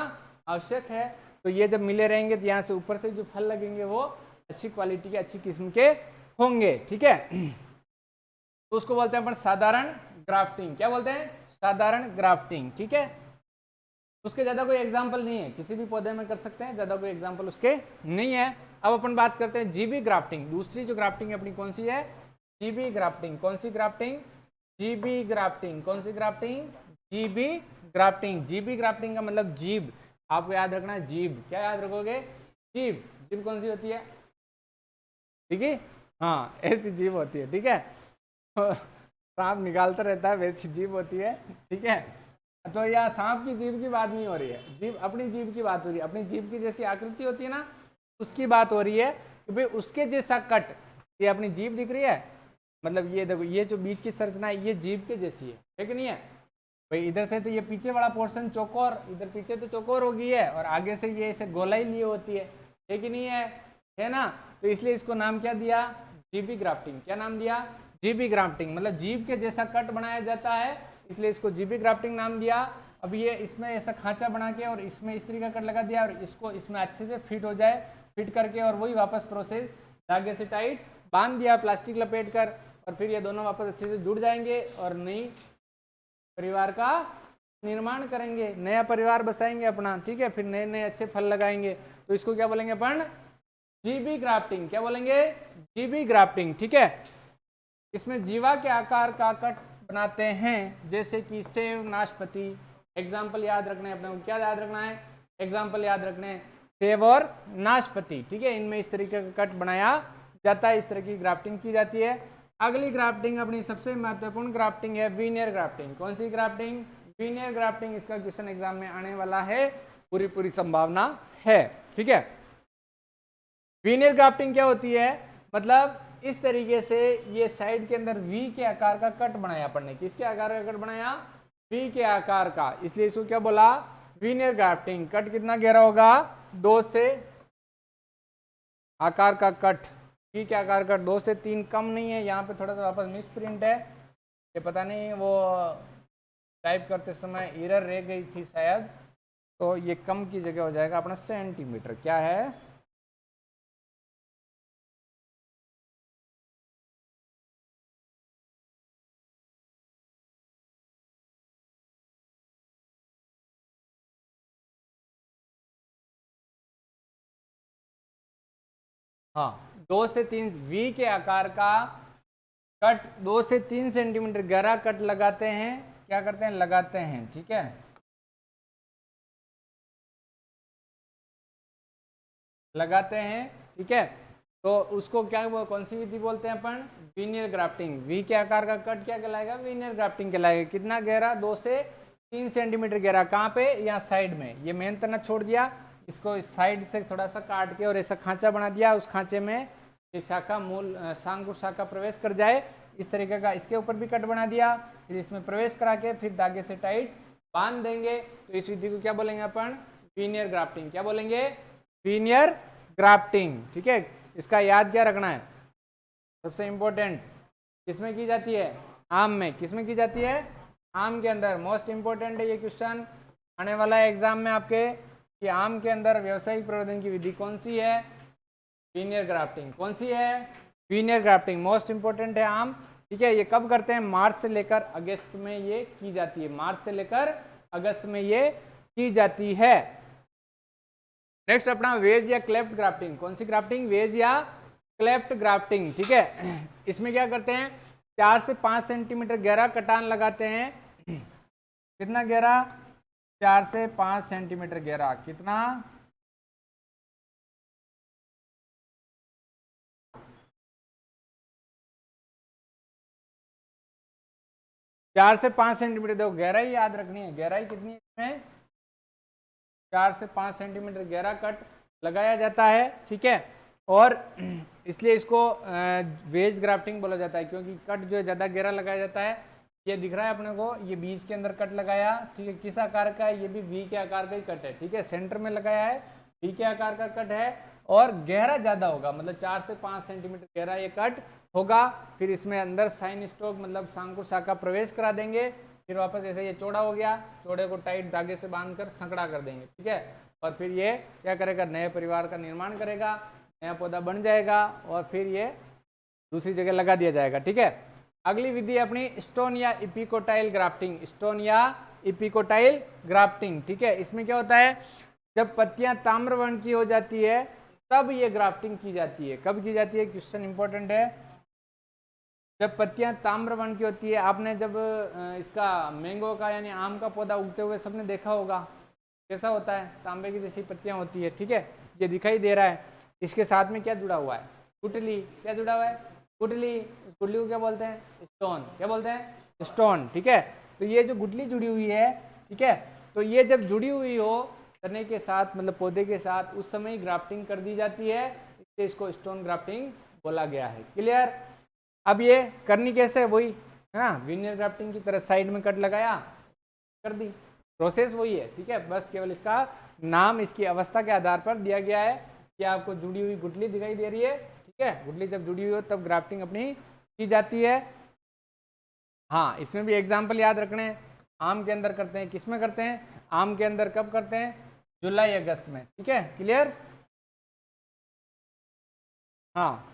आवश्यक है। तो ये जब मिले रहेंगे तो यहाँ से ऊपर से जो फल लगेंगे वो अच्छी क्वालिटी के, अच्छी किस्म के होंगे, ठीक है। तो उसको बोलते हैं अपन साधारण ग्राफ्टिंग। क्या बोलते हैं? साधारण ग्राफ्टिंग, ठीक है। उसके ज्यादा कोई एग्जाम्पल नहीं है, किसी भी पौधे में कर सकते हैं, ज्यादा कोई एग्जाम्पल उसके नहीं है। अब अपन बात करते हैं जीबी ग्राफ्टिंग। दूसरी जो ग्राफ्टिंग अपनी कौन सी है? जीबी ग्राफ्टिंग। कौन सी ग्राफ्टिंग? जीबी ग्राफ्टिंग। कौन सी ग्राफ्टिंग? जीबी ग्राफ्टिंग। जीबी ग्राफ्टिंग का मतलब जीभ, आपको याद रखना है जीभ। क्या याद रखोगे? जीभ। जीभ कौन सी होती है? ठीक है, हाँ ऐसी जीभ होती है, ठीक है। सांप निकालता रहता है वैसी जीभ होती है, ठीक है। तो यह सांप की जीभ की बात नहीं हो रही है, जीभ अपनी जीभ की बात हो रही है। अपनी जीभ की जैसी आकृति होती है ना, उसकी बात हो रही है कि भाई उसके जैसा कट। ये अपनी जीभ दिख रही है, मतलब ये देखो, ये जो बीच की संरचना है ये जीभ के जैसी है कि नहीं है भाई। इधर से तो ये पीछे वाला पोर्शन चौकोर, इधर पीछे तो चौकोर हो गई है, और आगे से ये ऐसे गोलाई लिए होती है कि नहीं है ना। तो इसलिए इसको नाम क्या दिया? GB grafting. क्या नाम दिया? GB grafting. मतलब जीभ के जैसा कट बनाया जाता है, इसलिए इसको जीबी ग्राफ्टिंग नाम दिया। अब ये इसमें ऐसा खांचा बना के और इसमें इस तरीके का कट लगा दिया, और इसको इसमें अच्छे से फिट हो जाए, फिट करके और वही वापस प्रोसेस धागे से टाइट बांध दिया प्लास्टिक लपेट कर, और फिर ये दोनों वापस अच्छे से जुड़ जाएंगे और नई परिवार का निर्माण करेंगे, नया परिवार बसाएंगे अपना, ठीक है। फिर नए नए अच्छे फल लगाएंगे। तो इसको क्या बोलेंगे अपन? GB grafting. क्या बोलेंगे? जीबी ग्राफ्टिंग, ठीक है। इसमें जीवा के आकार का कट बनाते हैं, जैसे कि सेव, नाशपाती। एग्जाम्पल याद रखना है अपने को। क्या याद रखना है? एग्जाम्पल याद रखने हैं, सेव और नाशपाती, ठीक है। इनमें इस तरीके का कट बनाया जाता है, इस तरह की ग्राफ्टिंग की जाती है। अगली ग्राफ्टिंग अपनी सबसे महत्वपूर्ण ग्राफ्टिंग है वीनियर ग्राफ्टिंग। कौन सी ग्राफ्टिंग? Veneer grafting. इसका क्वेश्चन एग्जाम में आने वाला है, पूरी संभावना है, ठीक है। वीनियर ग्राफ्टिंग क्या होती है? मतलब इस तरीके से ये साइड के अंदर वी के आकार का कट बनाया अपन ने। किसके आकार का कट बनाया? वी के आकार का, इसलिए इसको क्या बोला? Veneer grafting. कट कितना गहरा होगा? 2 से आकार का कट, वी के आकार का 2 से 3 कम नहीं है। यहाँ पे थोड़ा सा वापस मिस प्रिंट है, ये पता नहीं वो टाइप करते समय एरर रह गई थी शायद, तो ये कम की जगह हो जाएगा अपना सेंटीमीटर। क्या है? हाँ, 2 से 3 वी के आकार का कट, 2 से 3 सेंटीमीटर गहरा कट लगाते हैं। क्या करते हैं? लगाते हैं, ठीक है। लगाते हैं, ठीक है। तो उसको क्या, कौन सी विधि बोलते हैं अपन? Veneer grafting. वी के आकार का कट क्या कहलाएगा? वीनियर ग्राफ्टिंग कहलाएगा। कितना गहरा? 2 से 3 सेंटीमीटर गहरा। कहाँ पे? यहाँ साइड में। ये मेन तना छोड़ दिया, इसको इस साइड से थोड़ा सा काट के और ऐसा खांचा बना दिया, उस खांचे में ये शाखा, मूल सांकुर शाखा प्रवेश कर जाए, इस तरीके का। इसके ऊपर भी कट बना दिया, फिर इसमें प्रवेश करा के फिर धागे से टाइट बांध देंगे। तो इस विधि को क्या बोलेंगे अपन? Veneer grafting. क्या बोलेंगे? वीनियर ग्राफ्टिंग, ठीक है। इसका याद क्या रखना है? सबसे इंपॉर्टेंट किसमें की जाती है? आम में। किसमें की जाती है? आम के अंदर। मोस्ट इंपॉर्टेंट है ये क्वेश्चन आने वाला है एग्जाम में आपके, कि आम के अंदर व्यावसायिक प्रवर्धन की विधि कौन सी है? Veneer grafting. कौन सी है? Veneer grafting. मोस्ट इंपॉर्टेंट है आम, ठीक है। ये कब करते हैं? मार्च से लेकर अगस्त में ये की जाती है। मार्च से लेकर अगस्त में ये की जाती है। नेक्स्ट अपना वेज या क्लेफ्ट ग्राफ्टिंग। कौन सी ग्राफ्टिंग? वेज या क्लेफ्ट ग्राफ्टिंग, ठीक है। इसमें क्या करते हैं? 4 से 5 सेंटीमीटर गहरा कटान लगाते हैं। कितना गहरा? 4 से 5 सेंटीमीटर गहरा। कितना? 4 से 5 सेंटीमीटर। देखो गहराई याद रखनी है, गहराई कितनी है इसमें? 4 से 5 सेंटीमीटर गहरा कट लगाया जाता है, ठीक है। और इसलिए इसको वेज ग्राफ्टिंग बोला जाता है, क्योंकि कट जो है ज़्यादा गहरा लगाया जाता है, ये दिख रहा है अपने को, ये बीच के अंदर कट लगाया, ठीक है, किस आकार का है, ये भी वी के आकार का ही कट है, ठीक है, सेंटर में लगाया है, वी के आकार का कट है और गहरा ज़्यादा होगा, मतलब 4 से 5 सेंटीमीटर गहरा ये कट होगा। फिर इसमें अंदर साइन स्ट्रोक मतलब सांकुर शाखा प्रवेश करा देंगे, फिर वापस ऐसे ये चौड़ा हो गया, चौड़े को टाइट धागे से बांधकर संकड़ा कर देंगे, ठीक है, और फिर ये क्या करेगा, नए परिवार का निर्माण करेगा, नया पौधा बन जाएगा और फिर ये दूसरी जगह लगा दिया जाएगा, ठीक है। अगली विधि अपनी स्टोन या इपिकोटाइल ग्राफ्टिंग, स्टोन या इपिकोटाइल ग्राफ्टिंग, ठीक है। इसमें क्या होता है, जब पत्तियां ताम्र वर्ण की हो जाती है तब ये ग्राफ्टिंग की जाती है। कब की जाती है, क्वेश्चन इंपॉर्टेंट है, जब पत्तियां ताम्र वर्ण की होती है। आपने जब इसका मैंगो का यानी आम का पौधा उगते हुए सबने देखा होगा, कैसा होता है, तांबे की जैसी पत्तियां होती है, ठीक है, ये दिखाई दे रहा है। इसके साथ में क्या जुड़ा हुआ है, गुठली, क्या जुड़ा हुआ है, गुठली, गुठली को क्या बोलते हैं, स्टोन, क्या बोलते हैं, स्टोन, ठीक है। तो ये जो गुठली जुड़ी हुई है, ठीक है, तो ये जब जुड़ी हुई हो तने के साथ मतलब पौधे के साथ, उस समय ग्राफ्टिंग कर दी जाती है, इसलिए इसको स्टोन ग्राफ्टिंग बोला गया है। क्लियर। अब ये करनी कैसे है, वही है ना, विनियर ग्राफ्टिंग की तरह साइड में कट लगाया, कर दी, प्रोसेस वही है, ठीक है, बस केवल इसका नाम इसकी अवस्था के आधार पर दिया गया है कि आपको जुड़ी हुई गुठली दिखाई दे रही है, ठीक है, गुठली जब जुड़ी हुई हो तब ग्राफ्टिंग अपनी की जाती है। हाँ, इसमें भी एग्जाम्पल याद रखने हैं, आम के अंदर करते हैं, किस में करते हैं, आम के अंदर कब करते हैं, जुलाई अगस्त में, ठीक है, क्लियर। हाँ,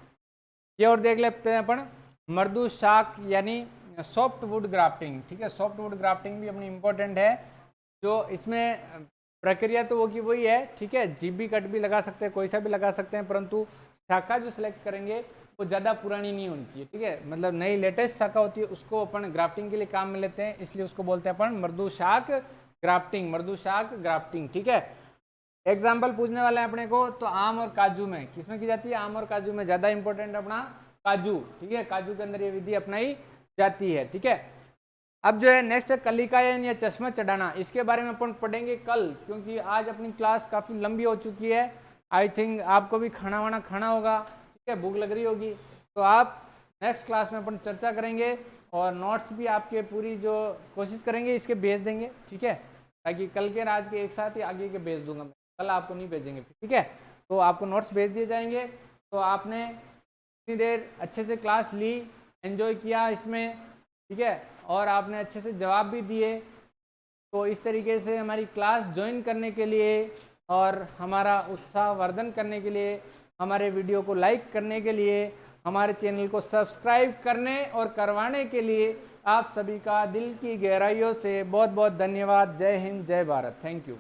ये और देख लेते हैं अपन, मृदु शाक यानी सॉफ्ट वुड ग्राफ्टिंग, ठीक है, सॉफ्ट वुड ग्राफ्टिंग भी अपनी इंपॉर्टेंट है। जो इसमें प्रक्रिया तो वो की वही है, ठीक है, जीबी कट भी लगा सकते हैं, कोई सा भी लगा सकते हैं, परंतु शाखा जो सिलेक्ट करेंगे वो ज़्यादा पुरानी नहीं होनी चाहिए, ठीक है, मतलब नई लेटेस्ट शाखा होती है उसको अपन ग्राफ्टिंग के लिए काम में लेते हैं, इसलिए उसको बोलते हैं अपन मृदु शाक ग्राफ्टिंग, मृदु शाक ग्राफ्टिंग, ठीक है। एग्जाम्पल पूछने वाले हैं अपने को, तो आम और काजू में किसमें की जाती है, आम और काजू में ज़्यादा इंपॉर्टेंट अपना काजू, ठीक है, काजू के अंदर ये विधि अपनाई जाती है, ठीक है। अब जो है नेक्स्ट है कलिकायन या चश्मा चढ़ाना, इसके बारे में अपन पढ़ेंगे कल, क्योंकि आज अपनी क्लास काफ़ी लंबी हो चुकी है। आई थिंक आपको भी खाना वाना खाना होगा, ठीक है, भूख लग रही होगी, तो आप नेक्स्ट क्लास में अपन चर्चा करेंगे और नोट्स भी आपके पूरी जो कोशिश करेंगे इसके भेज देंगे, ठीक है, ताकि कल के आज के एक साथ ही आगे के भेज दूंगा मैं, कल आपको नहीं भेजेंगे, ठीक है, तो आपको नोट्स भेज दिए जाएंगे। तो आपने इतनी देर अच्छे से क्लास ली, एंजॉय किया इसमें, ठीक है, और आपने अच्छे से जवाब भी दिए, तो इस तरीके से हमारी क्लास ज्वाइन करने के लिए और हमारा उत्साह वर्धन करने के लिए, हमारे वीडियो को लाइक करने के लिए, हमारे चैनल को सब्सक्राइब करने और करवाने के लिए आप सभी का दिल की गहराइयों से बहुत बहुत धन्यवाद। जय हिंद, जय भारत, थैंक यू।